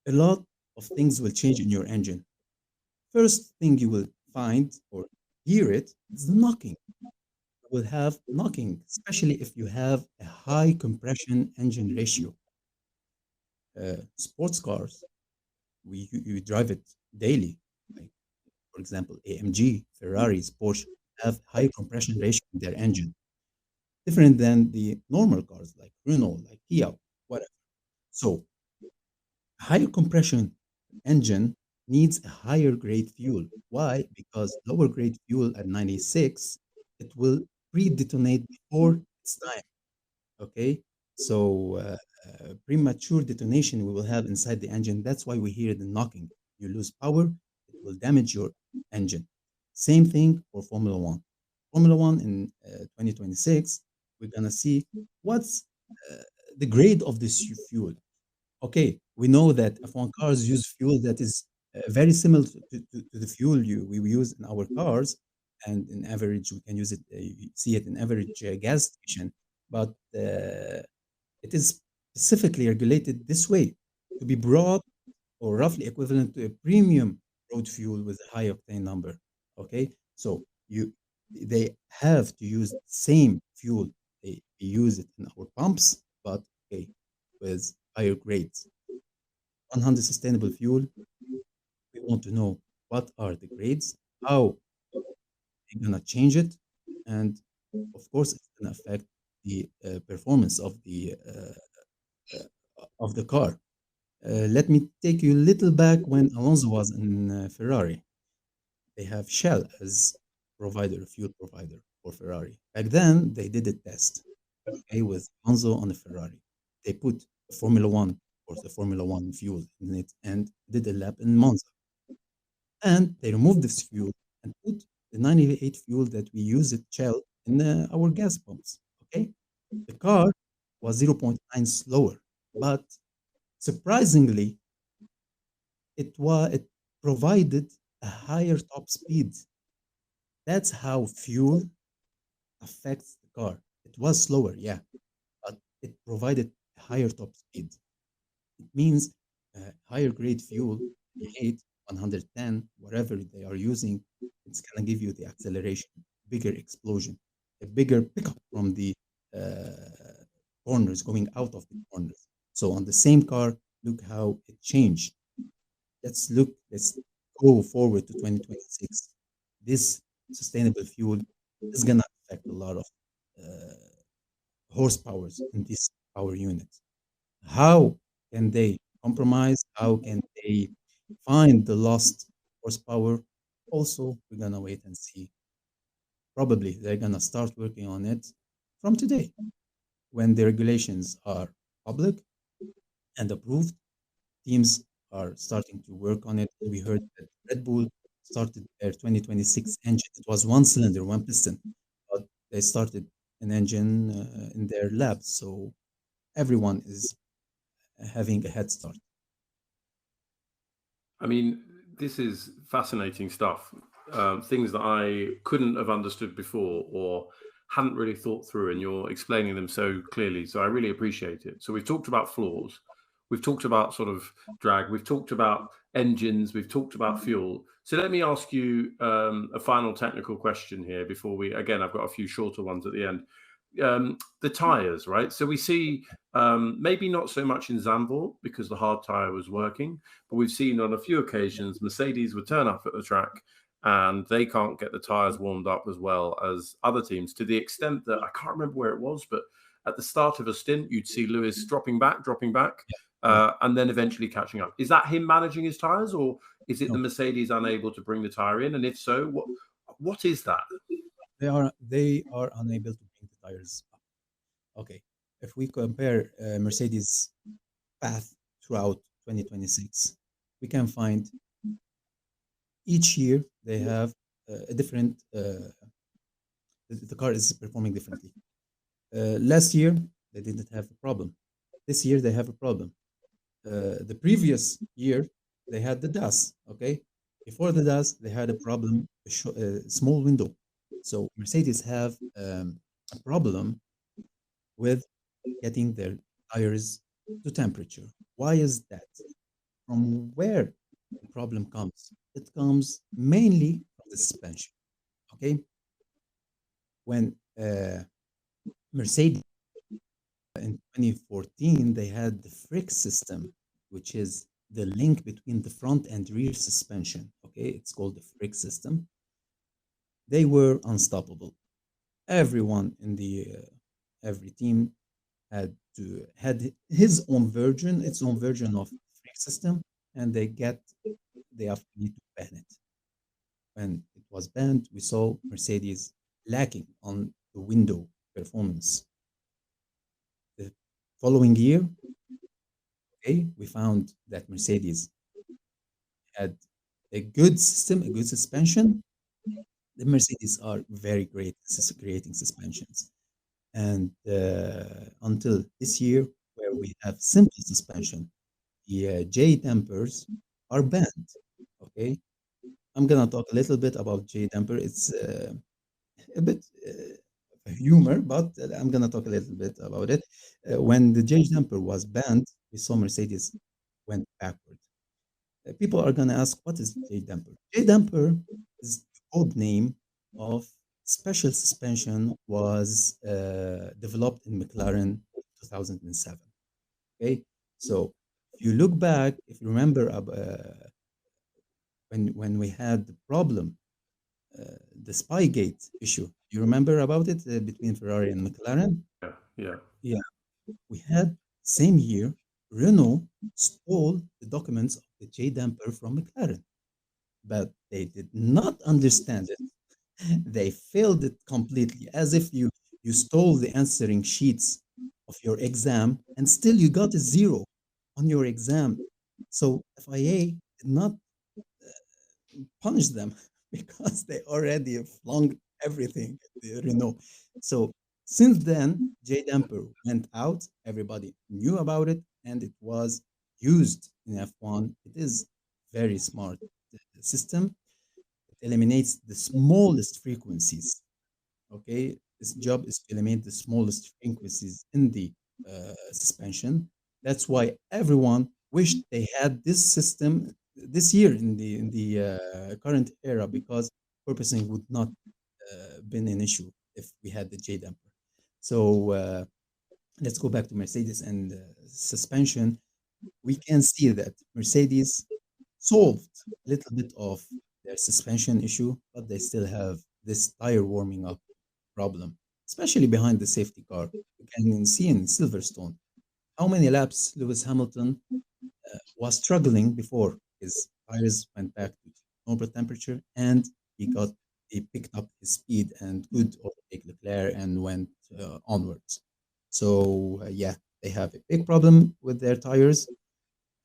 A lot of things will change in your engine. First thing you will find or hear it is the knocking. You will have knocking, especially if you have a high compression engine ratio. Sports cars, you drive it daily. Like, for example, AMG, Ferraris, Porsche have high compression ratio in their engine, different than the normal cars like Renault, like Kia, whatever. So higher compression engine needs a higher grade fuel. Why? Because lower grade fuel at 96, it will pre-detonate before its time. Okay, so premature detonation we will have inside the engine. That's why we hear the knocking. You lose power, it will damage your engine. Same thing for Formula One. Formula One in 2026, we're gonna see what's uh, the grade of this fuel. Okay, we know that F1 cars use fuel that is very similar to the fuel we use in our cars, and in average we can use it. You see it in average gas station, but it is specifically regulated this way to be brought or roughly equivalent to a premium road fuel with a high octane number. Okay, so they have to use the same fuel. They use it in our pumps, but okay, with higher grades. 100 sustainable fuel, we want to know what are the grades, how they're gonna change it, and of course, it's gonna affect the performance of the car. Let me take you a little back when Alonso was in Ferrari. They have Shell as provider, fuel provider for Ferrari. Back then, they did a test, okay, with Alonso on the Ferrari. They put Formula One, or the Formula One fuel in it, and did a lap in Monza. And they removed this fuel and put the 98 fuel that we use at Shell in our gas pumps. Okay, the car was zero point 0.9 slower, but surprisingly, it provided a higher top speed. That's how fuel affects the car. It was slower, yeah, but it provided a higher top speed. It means higher grade fuel, 88, 110, whatever they are using, it's going to give you the acceleration, bigger explosion, a bigger pickup from the uh, corners, going out of the corners. So on the same car, look how it changed. Let's go forward to 2026, this sustainable fuel is gonna affect a lot of uh, horsepowers in this power unit. How can they compromise? How can they find the lost horsepower? Also, we're gonna wait and see. Probably they're gonna start working on it from today when the regulations are public and approved. Teams are starting to work on it. We heard that Red Bull started their 2026 engine. It was one cylinder, one piston, but they started an engine in their lab. So everyone is having a head start. I mean, this is fascinating stuff. Things that I couldn't have understood before or hadn't really thought through, and you're explaining them so clearly. So I really appreciate it. So we've talked about flaws, we've talked about sort of drag, we've talked about engines, we've talked about fuel. So let me ask you a final technical question here before we, again, I've got a few shorter ones at the end. The tires, right? So we see maybe not so much in Zandvoort because the hard tire was working, but we've seen on a few occasions Mercedes would turn up at the track and they can't get the tires warmed up as well as other teams, to the extent that I can't remember where it was, but at the start of a stint, you'd see Lewis dropping back, Yeah. and then eventually catching up. Is that him managing his tires, or is it the No, Mercedes unable to bring the tire in? And if so, what is that? they are unable to bring the tires up. Okay. If we compare Mercedes path throughout 2026, we can find each year they have a different the car is performing differently. Last year they didn't have a problem. This year they have a problem. The previous year they had the DAS. Okay, before the DAS they had a problem, a small window. So Mercedes have a problem with getting their tires to temperature. Why is that? From where the problem comes? It comes mainly from the suspension. Okay, when Mercedes in 2014 they had the fric system, which is the link between the front and rear suspension. Okay, it's called the fric system. They were unstoppable. Everyone in the every team had his own version, its own version of fric system, and they have need to ban it. When it was banned, we saw Mercedes lacking on the window performance. The following year, okay, we found that Mercedes had a good system, a good suspension. The Mercedes are very great at creating suspensions. And until this year, where we have simple suspension, the J dampers are banned. Okay, I'm gonna talk a little bit about J damper. It's a bit humor, but I'm gonna talk a little bit about it. When the J damper was banned, we saw Mercedes went backward. People are gonna ask, what is J damper? J damper is the code name of special suspension was developed in McLaren in 2007. Okay, so if you look back, if you remember when we had the problem, the Spygate issue, you remember about it between Ferrari and McLaren? Yeah, yeah. Yeah, we had same year Renault stole the documents of the J damper from McLaren, but they did not understand it. They failed it completely, as if you stole the answering sheets of your exam and still you got a zero on your exam. So FIA did not punish them because they already flung everything at the Renault. So since then, J Damper went out. Everybody knew about it, and it was used in F1. It is very smart system. It eliminates the smallest frequencies. Okay, its job is to eliminate the smallest frequencies in the suspension. That's why everyone wished they had this system this year in the current era, because purposing would not been an issue if we had the J damper. So let's go back to Mercedes and suspension. We can see that Mercedes solved a little bit of their suspension issue, but they still have this tire warming up problem, especially behind the safety car. You can see in Silverstone how many laps Lewis Hamilton was struggling before his tires went back to normal temperature, and he picked up his speed and could overtake Leclerc and went onwards. So yeah, they have a big problem with their tires,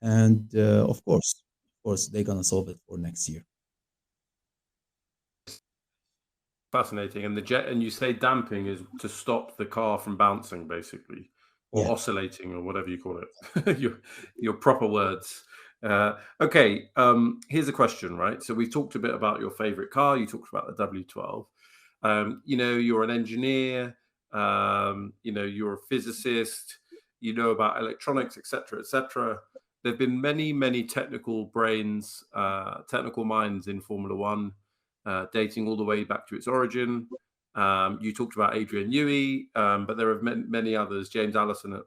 and of course, they're gonna solve it for next year. Fascinating. And the jet, and you say damping is to stop the car from bouncing, basically, or Yeah, oscillating, or whatever you call it. Your proper words. Okay. Here's a question, right? So we talked a bit about your favorite car. You talked about the W12. You're an engineer. You're a physicist. You know about electronics, etc., etc. There've been many, many technical brains, technical minds in Formula One, dating all the way back to its origin. You talked about Adrian Newey, but there are many others, James Allison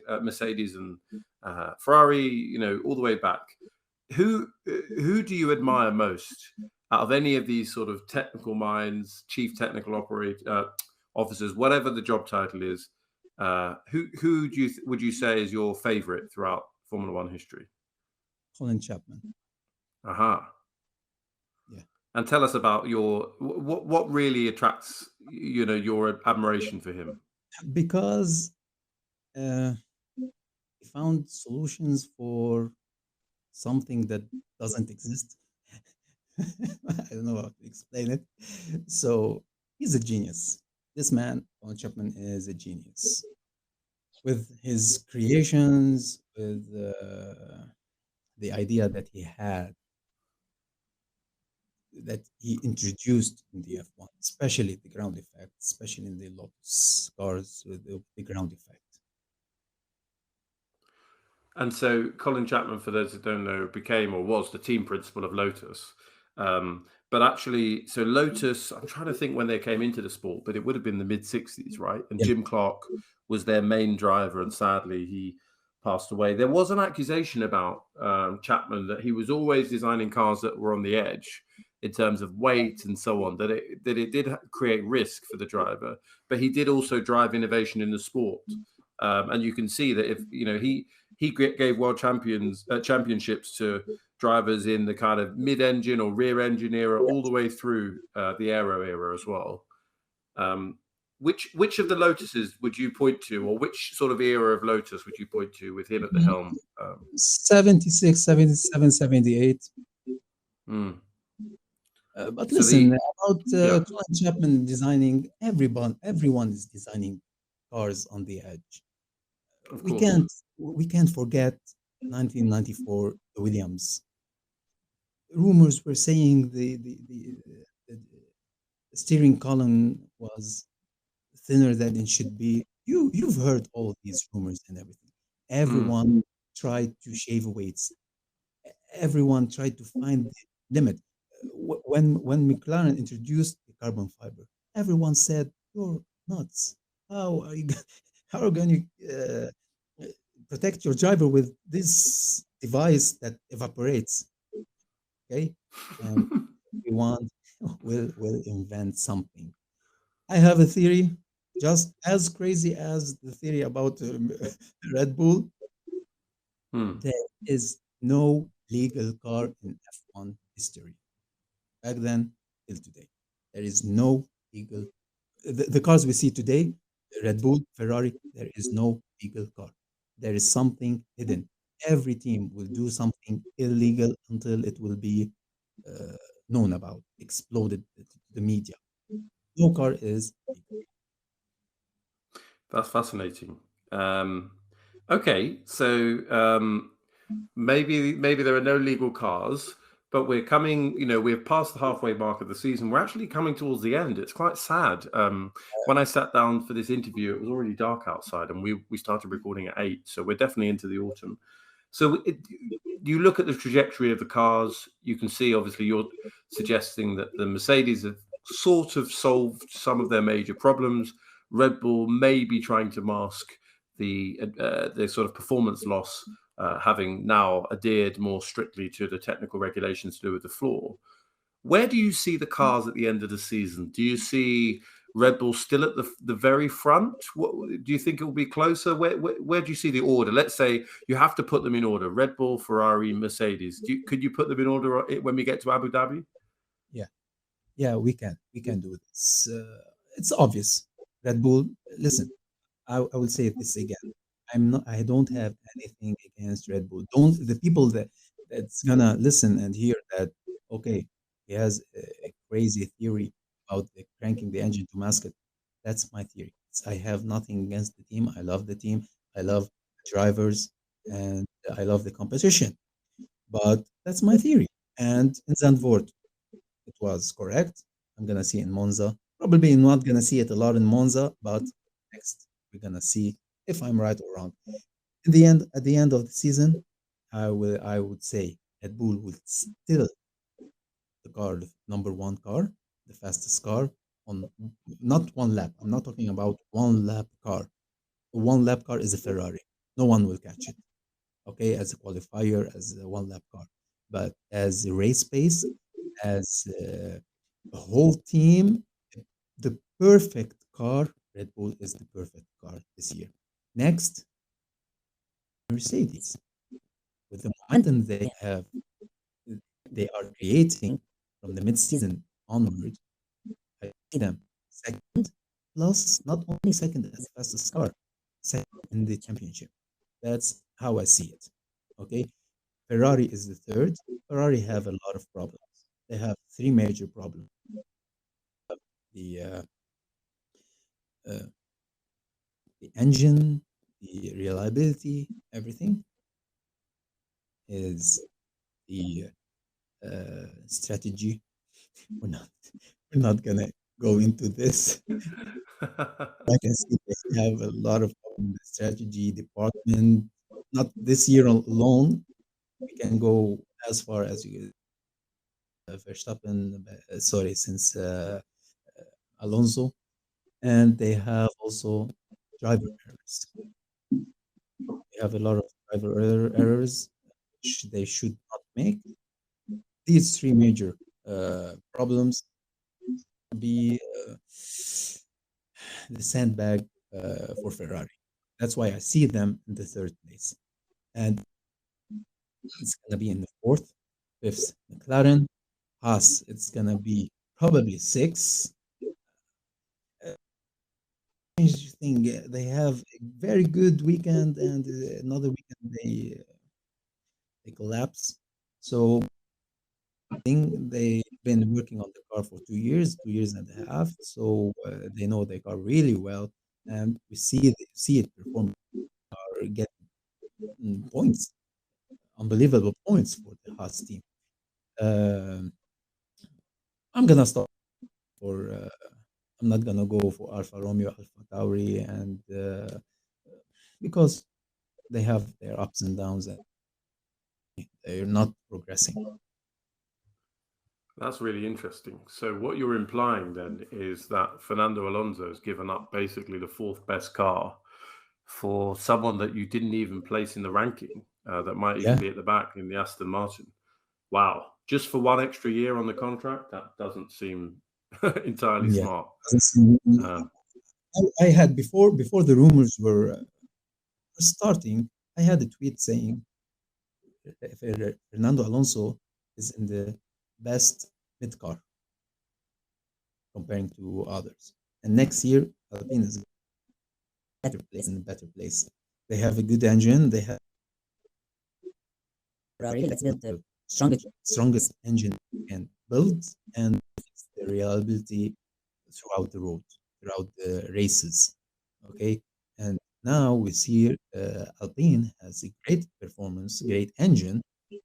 at Mercedes and Ferrari, all the way back. Who do you admire most out of any of these sort of technical minds, chief technical officers, whatever the job title is? Who would you say is your favorite throughout Formula One history? Colin Chapman. Aha. Yeah, And tell us about what really attracts your admiration for him. because he found solutions for something that doesn't exist. I don't know how to explain it. So he's a genius. This man, Colin Chapman, is a genius with his creations, with the idea that he had, that he introduced in the F1, especially the ground effect, especially in the Lotus cars with the ground effect. And so Colin Chapman, for those that don't know, became or was the team principal of Lotus. But actually, so Lotus, I'm trying to think when they came into the sport, but it would have been the mid 60s, right? And Yeah, Jim Clark was their main driver, and sadly, he passed away. There was an accusation about Chapman that he was always designing cars that were on the edge in terms of weight and so on, that it did create risk for the driver, but he did also drive innovation in the sport. And you can see that if he gave world championships to drivers in the kind of mid-engine or rear-engine era, all the way through the aero era as well. Which of the Lotuses would you point to, or which sort of era of Lotus would you point to with him at the yeah. helm? 76, 77, 78. Mm. But So listen, the about yeah, Colin Chapman designing, everyone is designing cars on the edge. of We course. can't forget 1994 Williams. Rumors were saying the steering column was thinner than it should be. You've heard all these rumors and everything. Mm. Everyone tried to shave weights. Everyone tried to find the limit. When McLaren introduced the carbon fiber, everyone said, "You're nuts. How are you? How are you going to protect your driver with this device that evaporates?" Okay, and everyone will invent something. I have a theory, just as crazy as the theory about Red Bull. Mm. There is no legal car in F1 history back then till today. There is no legal. The cars we see today, Red Bull, Ferrari, there is no legal car. There is something hidden. Every team will do something illegal until it will be uh, known about, exploded to the media. No car is legal. That's fascinating. Okay, so maybe there are no legal cars, but we're coming. We're past the halfway mark of the season. We're actually coming towards the end. It's quite sad. When I sat down for this interview, it was already dark outside, and we started recording at 8, so we're definitely into the autumn. So you look at the trajectory of the cars. You can see, obviously, you're suggesting that the Mercedes have sort of solved some of their major problems. Red Bull may be trying to mask the sort of performance loss having now adhered more strictly to the technical regulations to do with the floor. Where do you see the cars at the end of the season? Do you see Red Bull still at the very front? What do you think it will be closer? Where do you see the order? Let's say you have to put them in order: Red Bull, Ferrari, Mercedes. Could you put them in order when we get to Abu Dhabi? Yeah, yeah, we can do this. It's obvious. Red Bull. Listen, I will say this again. I don't have anything against Red Bull. Don't the people that's gonna listen and hear that, okay, he has a crazy theory about cranking the engine to mask it. That's my theory. I have nothing against the team. I love the team. I love the drivers, and I love the competition. But that's my theory. And in Zandvoort, it was correct. I'm gonna see in Monza. Probably not gonna see it a lot in Monza, but next we're gonna see if I'm right or wrong. In the end, at the end of the season, I would say Red Bull will still the car, the number one car, the fastest car on not one lap. I'm not talking about one lap car. A one lap car is a Ferrari. No one will catch it. Okay, as a qualifier, as a one lap car, but as a race pace, as a whole team, the perfect car, Red Bull is the perfect car this year. Next, Mercedes, with the momentum they have, they are creating from the mid-season onward. I see them second, plus not only second as the fastest car, second in the championship. That's how I see it. Okay, Ferrari is the third. Ferrari have a lot of problems. They have three major problems: the uh, the engine, the reliability, everything is the strategy. We're not we're not gonna go into this. I can see they have a lot of problem in the strategy department. Not this year alone. We can go as far as you Verstappen, sorry, since Alonso, and they have also driver errors. They have a lot of errors which they should not make. These three major problems be the sandbag for Ferrari. That's why I see them in the third place. And it's going to be in the fourth, fifth, McLaren. Haas, it's going to be probably six. Strange thing, they have a very good weekend, and another weekend they collapse. So I think they've been working on the car for 2 years and a half. So they know the car really well, and we see it perform or get points, unbelievable points for the Haas team. Um, I'm gonna stop for. I'm not gonna go for Alfa Romeo, Alfa Tauri, and because they have their ups and downs, and they're not progressing. That's really interesting. So what you're implying then is that Fernando Alonso has given up basically the fourth best car for someone that you didn't even place in the ranking, that might even Yeah, be at the back in the Aston Martin. Wow. Just for one extra year on the contract? That doesn't seem entirely yeah. smart. Doesn't seem- Uh, I had before the rumors were starting. I had a tweet saying Fernando Alonso is in the best mid car comparing to others, and next year Alpine is better place in a better place. They have a good engine. They have Ferrari. Let's build the strongest engine we can build, and the reliability throughout the road, throughout the races. Okay, and now we see Alpine has a great performance, great engine.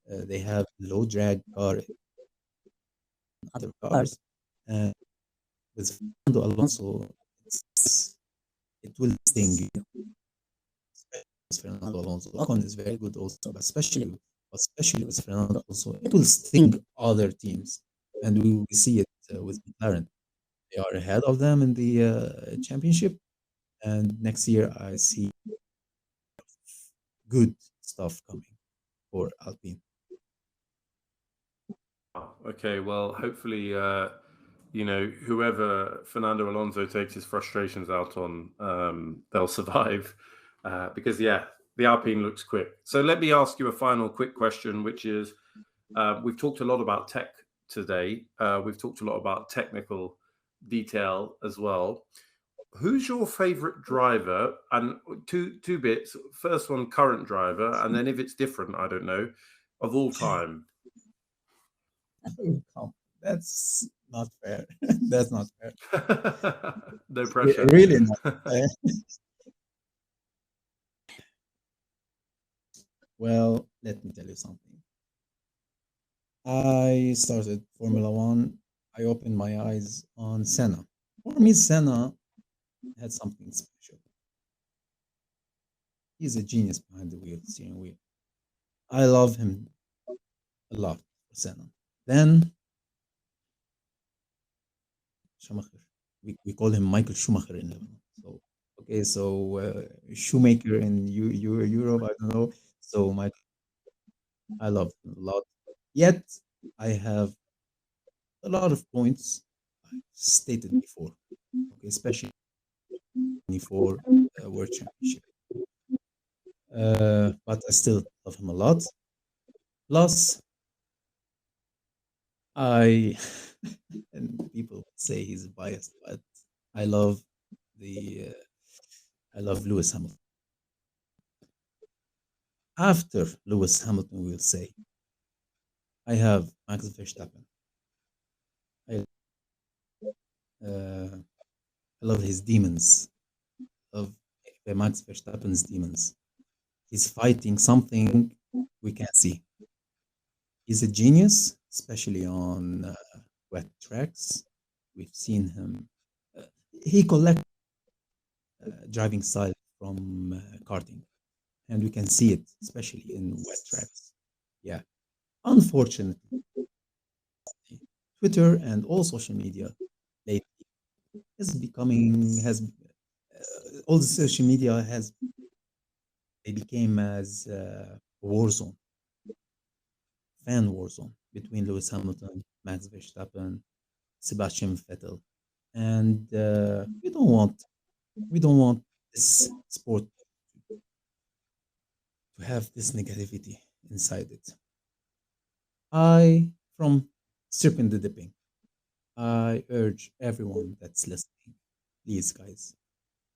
They have low drag car in other cars, and with Fernando Alonso, it will sting you. Fernando Alonso. Ocon is very good also, but especially with Fernando Alonso, it will sting other teams, and we will see it with McLaren. They are ahead of them in the championship, and next year I see good stuff coming for Alpine. Okay, well, hopefully, you know, whoever Fernando Alonso takes his frustrations out on, they'll survive. Because, yeah, the Alpine looks quick. So let me ask you a final quick question, which is, we've talked a lot about tech today. We've talked a lot about technical detail as well. Who's your favorite driver? And two bits. First one, current driver, and then if it's different, I don't know, of all time. Come, that's not fair. That's not fair. No pressure. Really not fair. Well, let me tell you something. I started Formula One. I opened my eyes on Senna. For me, Senna had something special. He's a genius behind the wheel, steering wheel. I love him a lot, Senna. Then Schumacher. We call him Michael Schumacher in Lebanon. So okay, so Shoemaker in Europe, I don't know. So I love him a lot. Yet I have a lot of points I stated before. Okay, especially for World Championship. But I still love him a lot. Plus, I and people say he's biased, but I love the I love Lewis Hamilton. After Lewis Hamilton, we'll say I have Max Verstappen. I uh, I love his demons. Of Max Verstappen's demons. He's fighting something we can't see. He's a genius, especially on wet tracks. We've seen him. He collects driving style from karting, and we can see it, especially in wet tracks. Yeah. Unfortunately, Twitter and all social media lately is becoming has all the social media has they became as a war zone, fan war zone between Lewis Hamilton, Max Verstappen, Sebastian Vettel, and we don't want this sport to have this negativity inside it. From stripping the dipping, I urge everyone that's listening, please, guys,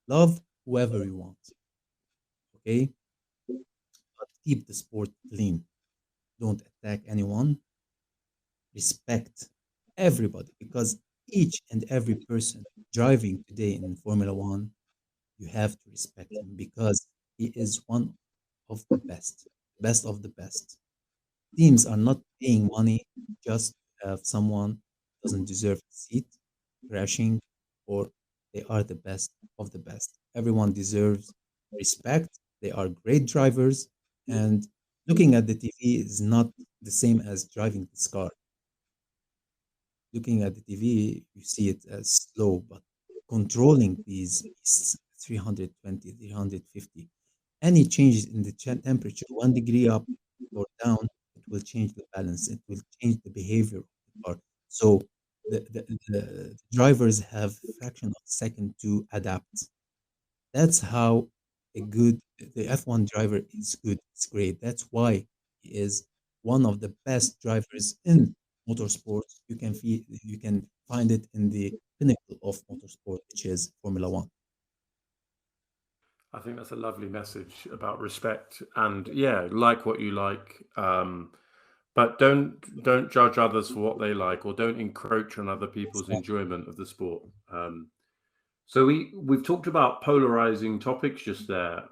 love whoever you want, okay? But keep the sport clean. Don't attack anyone. Respect everybody because each and every person driving today in Formula One, you have to respect him because he is one of the best of the best. Teams are not paying money just to have someone doesn't deserve a seat crashing, or they are the best of the best. Everyone deserves respect. They are great drivers, and looking at the TV is not the same as driving this car. Looking at the TV, you see it as slow, but controlling these beasts, 320, 350, any changes in the temperature, 1 degree up or down, it will change the balance. It will change the behavior of the car. So the drivers have fraction of a second to adapt. That's how the F1 driver is good. It's great. That's why he is one of the best drivers in motorsports. You can find it in the pinnacle of motorsport, which is Formula One. I think that's a lovely message about respect and yeah, like what you like. But don't judge others for what they like or don't encroach on other people's enjoyment of the sport. So we've talked about polarizing topics just there.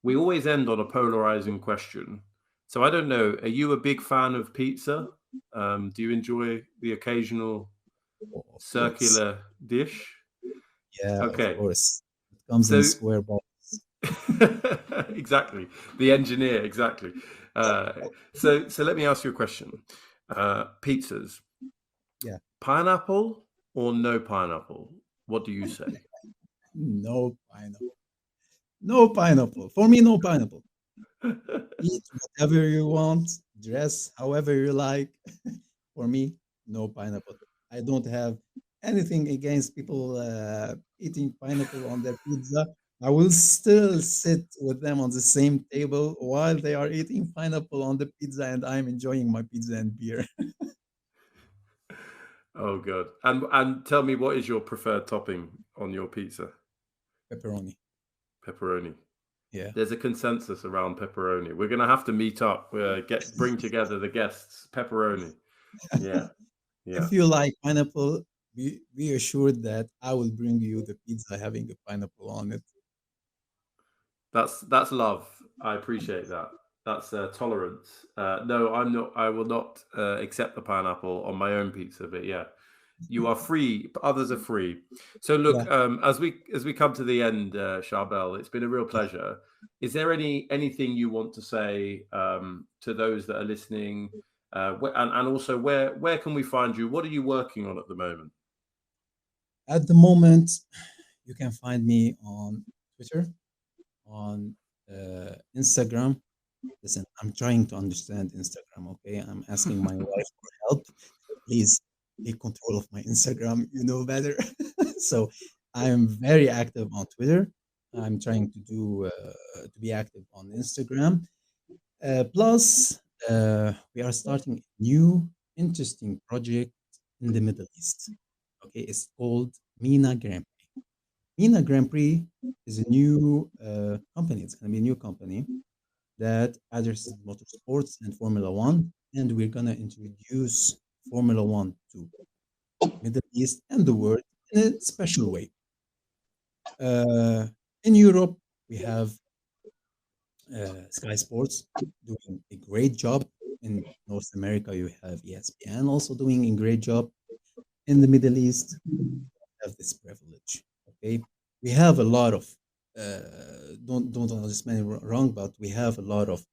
We always end on a polarizing question. So I don't know, are you a big fan of pizza? Do you enjoy the occasional Oh, of course. circular dish? Yeah, of Okay. course. It comes in So square balls. exactly. The engineer, exactly. So let me ask you a question. Pizzas, Yeah. pineapple or no pineapple? What do you say? No pineapple. No pineapple. For me, no pineapple. Eat whatever you want, dress however you like. For me, no pineapple. I don't have anything against people eating pineapple on their pizza. I will still sit with them on the same table while they are eating pineapple on the pizza and I'm enjoying my pizza and beer. Oh god. And tell me, what is your preferred topping on your pizza? Pepperoni. Pepperoni. Yeah. There's a consensus around pepperoni. We're gonna have to meet up. Bring together the guests. Pepperoni. Yeah, yeah. If you like pineapple, be assured that I will bring you the pizza having a pineapple on it. That's love. I appreciate that. That's tolerance. No, I'm not. I will not accept the pineapple on my own pizza. But yeah, you are free. Others are free. So Yeah. look, as we come to the end, Charbel, it's been a real pleasure. Is there anything you want to say to those that are listening, and also where can we find you? What are you working on at the moment? At the moment, you can find me on Twitter, on Instagram. Listen, I'm trying to understand Instagram, okay? I'm asking my wife for help. Please take control of my Instagram. You know better. So I'm very active on Twitter. I'm trying to be active on Instagram. Plus, we are starting a new interesting project in the Middle East. Okay, it's called MENA Grand Prix. MENA Grand Prix is a new company. It's going to be a new company that addresses motorsports and Formula One, and we're gonna introduce Formula One to Middle East and the world in a special way. Uh, in Europe, we have Sky Sports doing a great job. In North America, you have ESPN also doing a great job. In the Middle East, have this privilege. Okay, we have a lot of don't understand me wrong, but we have a lot of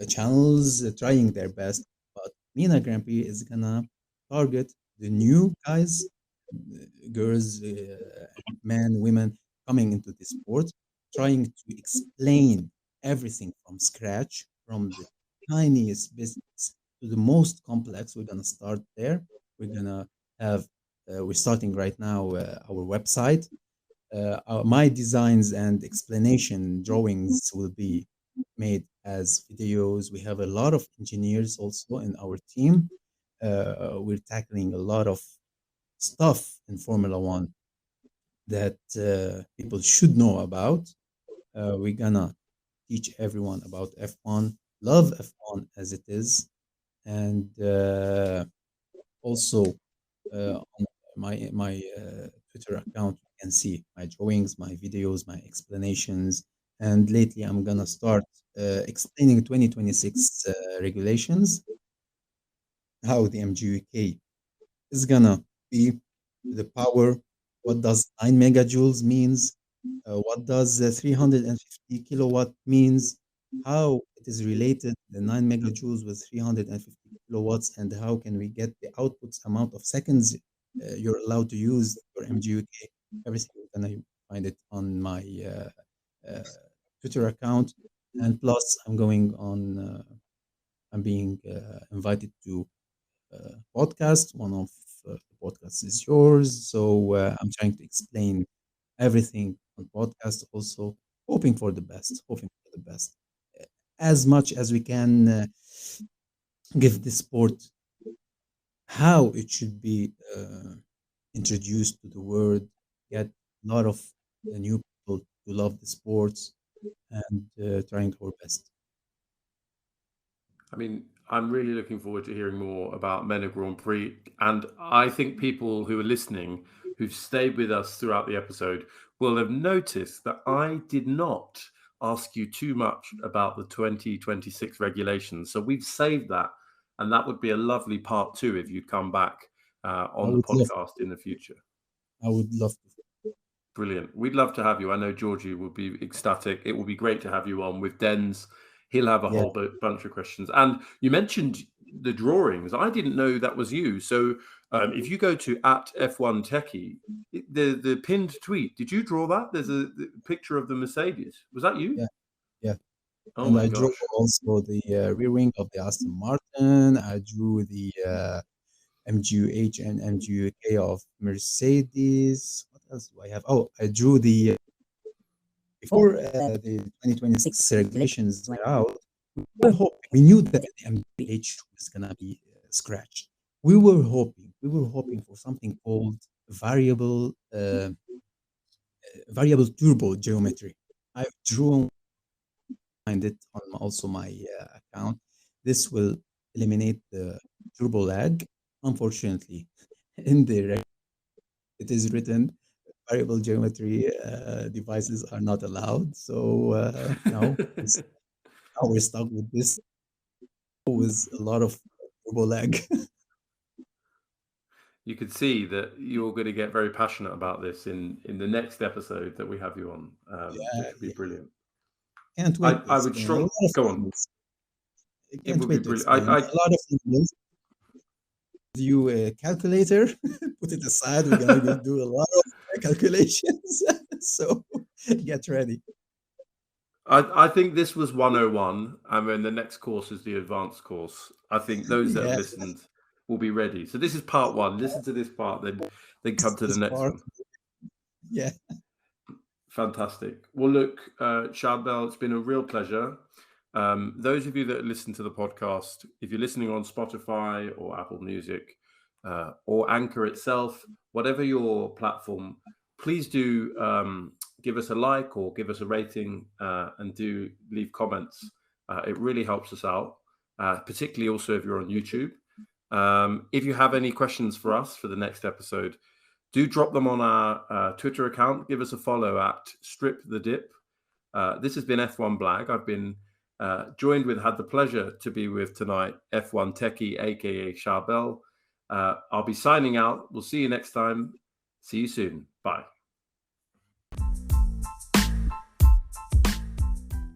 channels trying their best. But Mina Grand Prix is gonna target the new guys, girls, men, women coming into this sport, trying to explain everything from scratch, from the tiniest business to the most complex. We're gonna start there. We're gonna have we're starting right now our website. My designs and explanation drawings will be made as videos. We have a lot of engineers also in our team. We're tackling a lot of stuff in Formula One that people should know about. We're gonna teach everyone about F1, love F1 as it is, and also on my Twitter account, you can see my drawings, my videos, my explanations. And lately, I'm gonna start explaining 2026 regulations, how the MGUK is gonna be the power. What does 9 megajoules means? What does 350 kilowatt means? How it is related, the 9 megajoules with 350 kilowatts, and how can we get the output amount of seconds you're allowed to use your MGUK? Everything you're gonna find it on my uh, Twitter account, and plus I'm being invited to podcast. One of the podcasts is yours. So I'm trying to explain everything on podcast, also hoping for the best, hoping for the best. As much as we can give the sport how it should be introduced to the world, get a lot of new people to love the sports, and trying our best. I mean, I'm really looking forward to hearing more about MENA Grand Prix. And I think people who are listening, who've stayed with us throughout the episode, will have noticed that I did not ask you too much about the 2026 regulations. So we've saved that. And that would be a lovely part two if you'd come back I on the would love, podcast in the future. I would love to. Brilliant. We'd love to have you. I know Georgie will be ecstatic. It will be great to have you on with Dens. He'll have a Yeah, whole bunch of questions. And you mentioned the drawings. I didn't know that was you. So if you go to at F1TECHY, the pinned tweet, did you draw that? There's a picture of the Mercedes. Was that you? yeah, yeah. Oh And my I drew gosh. also the rear wing of the Aston Martin. I drew the MGUH and MGUK of Mercedes. What else do I have? Oh, I drew the before the 2026 regulations were out. We knew that the MGUH was gonna be scratched. We were hoping for something called variable variable turbo geometry. I drew find it on also my account. This will eliminate the turbo lag. Unfortunately, in the it is written variable geometry devices are not allowed. So now we're stuck with this with a lot of turbo lag. You could see that you're going to get very passionate about this in the next episode that we have you on, Yeah, which would be yeah. brilliant. Can't wait to I would explain a lot of go on. things. I It can't would be wait to brilliant. explain a lot of things. You a calculator, put it aside. We're gonna do a lot of calculations. So get ready. I think this was 101, and then the next course is the advanced course. I think those that have Yeah, listened will be ready. So this is part one. Listen to this part, then come to the this next part. one. Yeah, Fantastic. Well, look, Charbel, it's been a real pleasure. Those of you that listen to the podcast, if you're listening on Spotify or Apple Music or Anchor itself, whatever your platform, please do give us a like or give us a rating and do leave comments. It really helps us out, particularly also if you're on YouTube. If you have any questions for us for the next episode, do drop them on our Twitter account. Give us a follow at Strip the Dip. This has been F1BLAG. I've been joined with, had the pleasure to be with tonight, F1TECHY, aka Charbel. I'll be signing out. We'll see you next time. See you soon. Bye.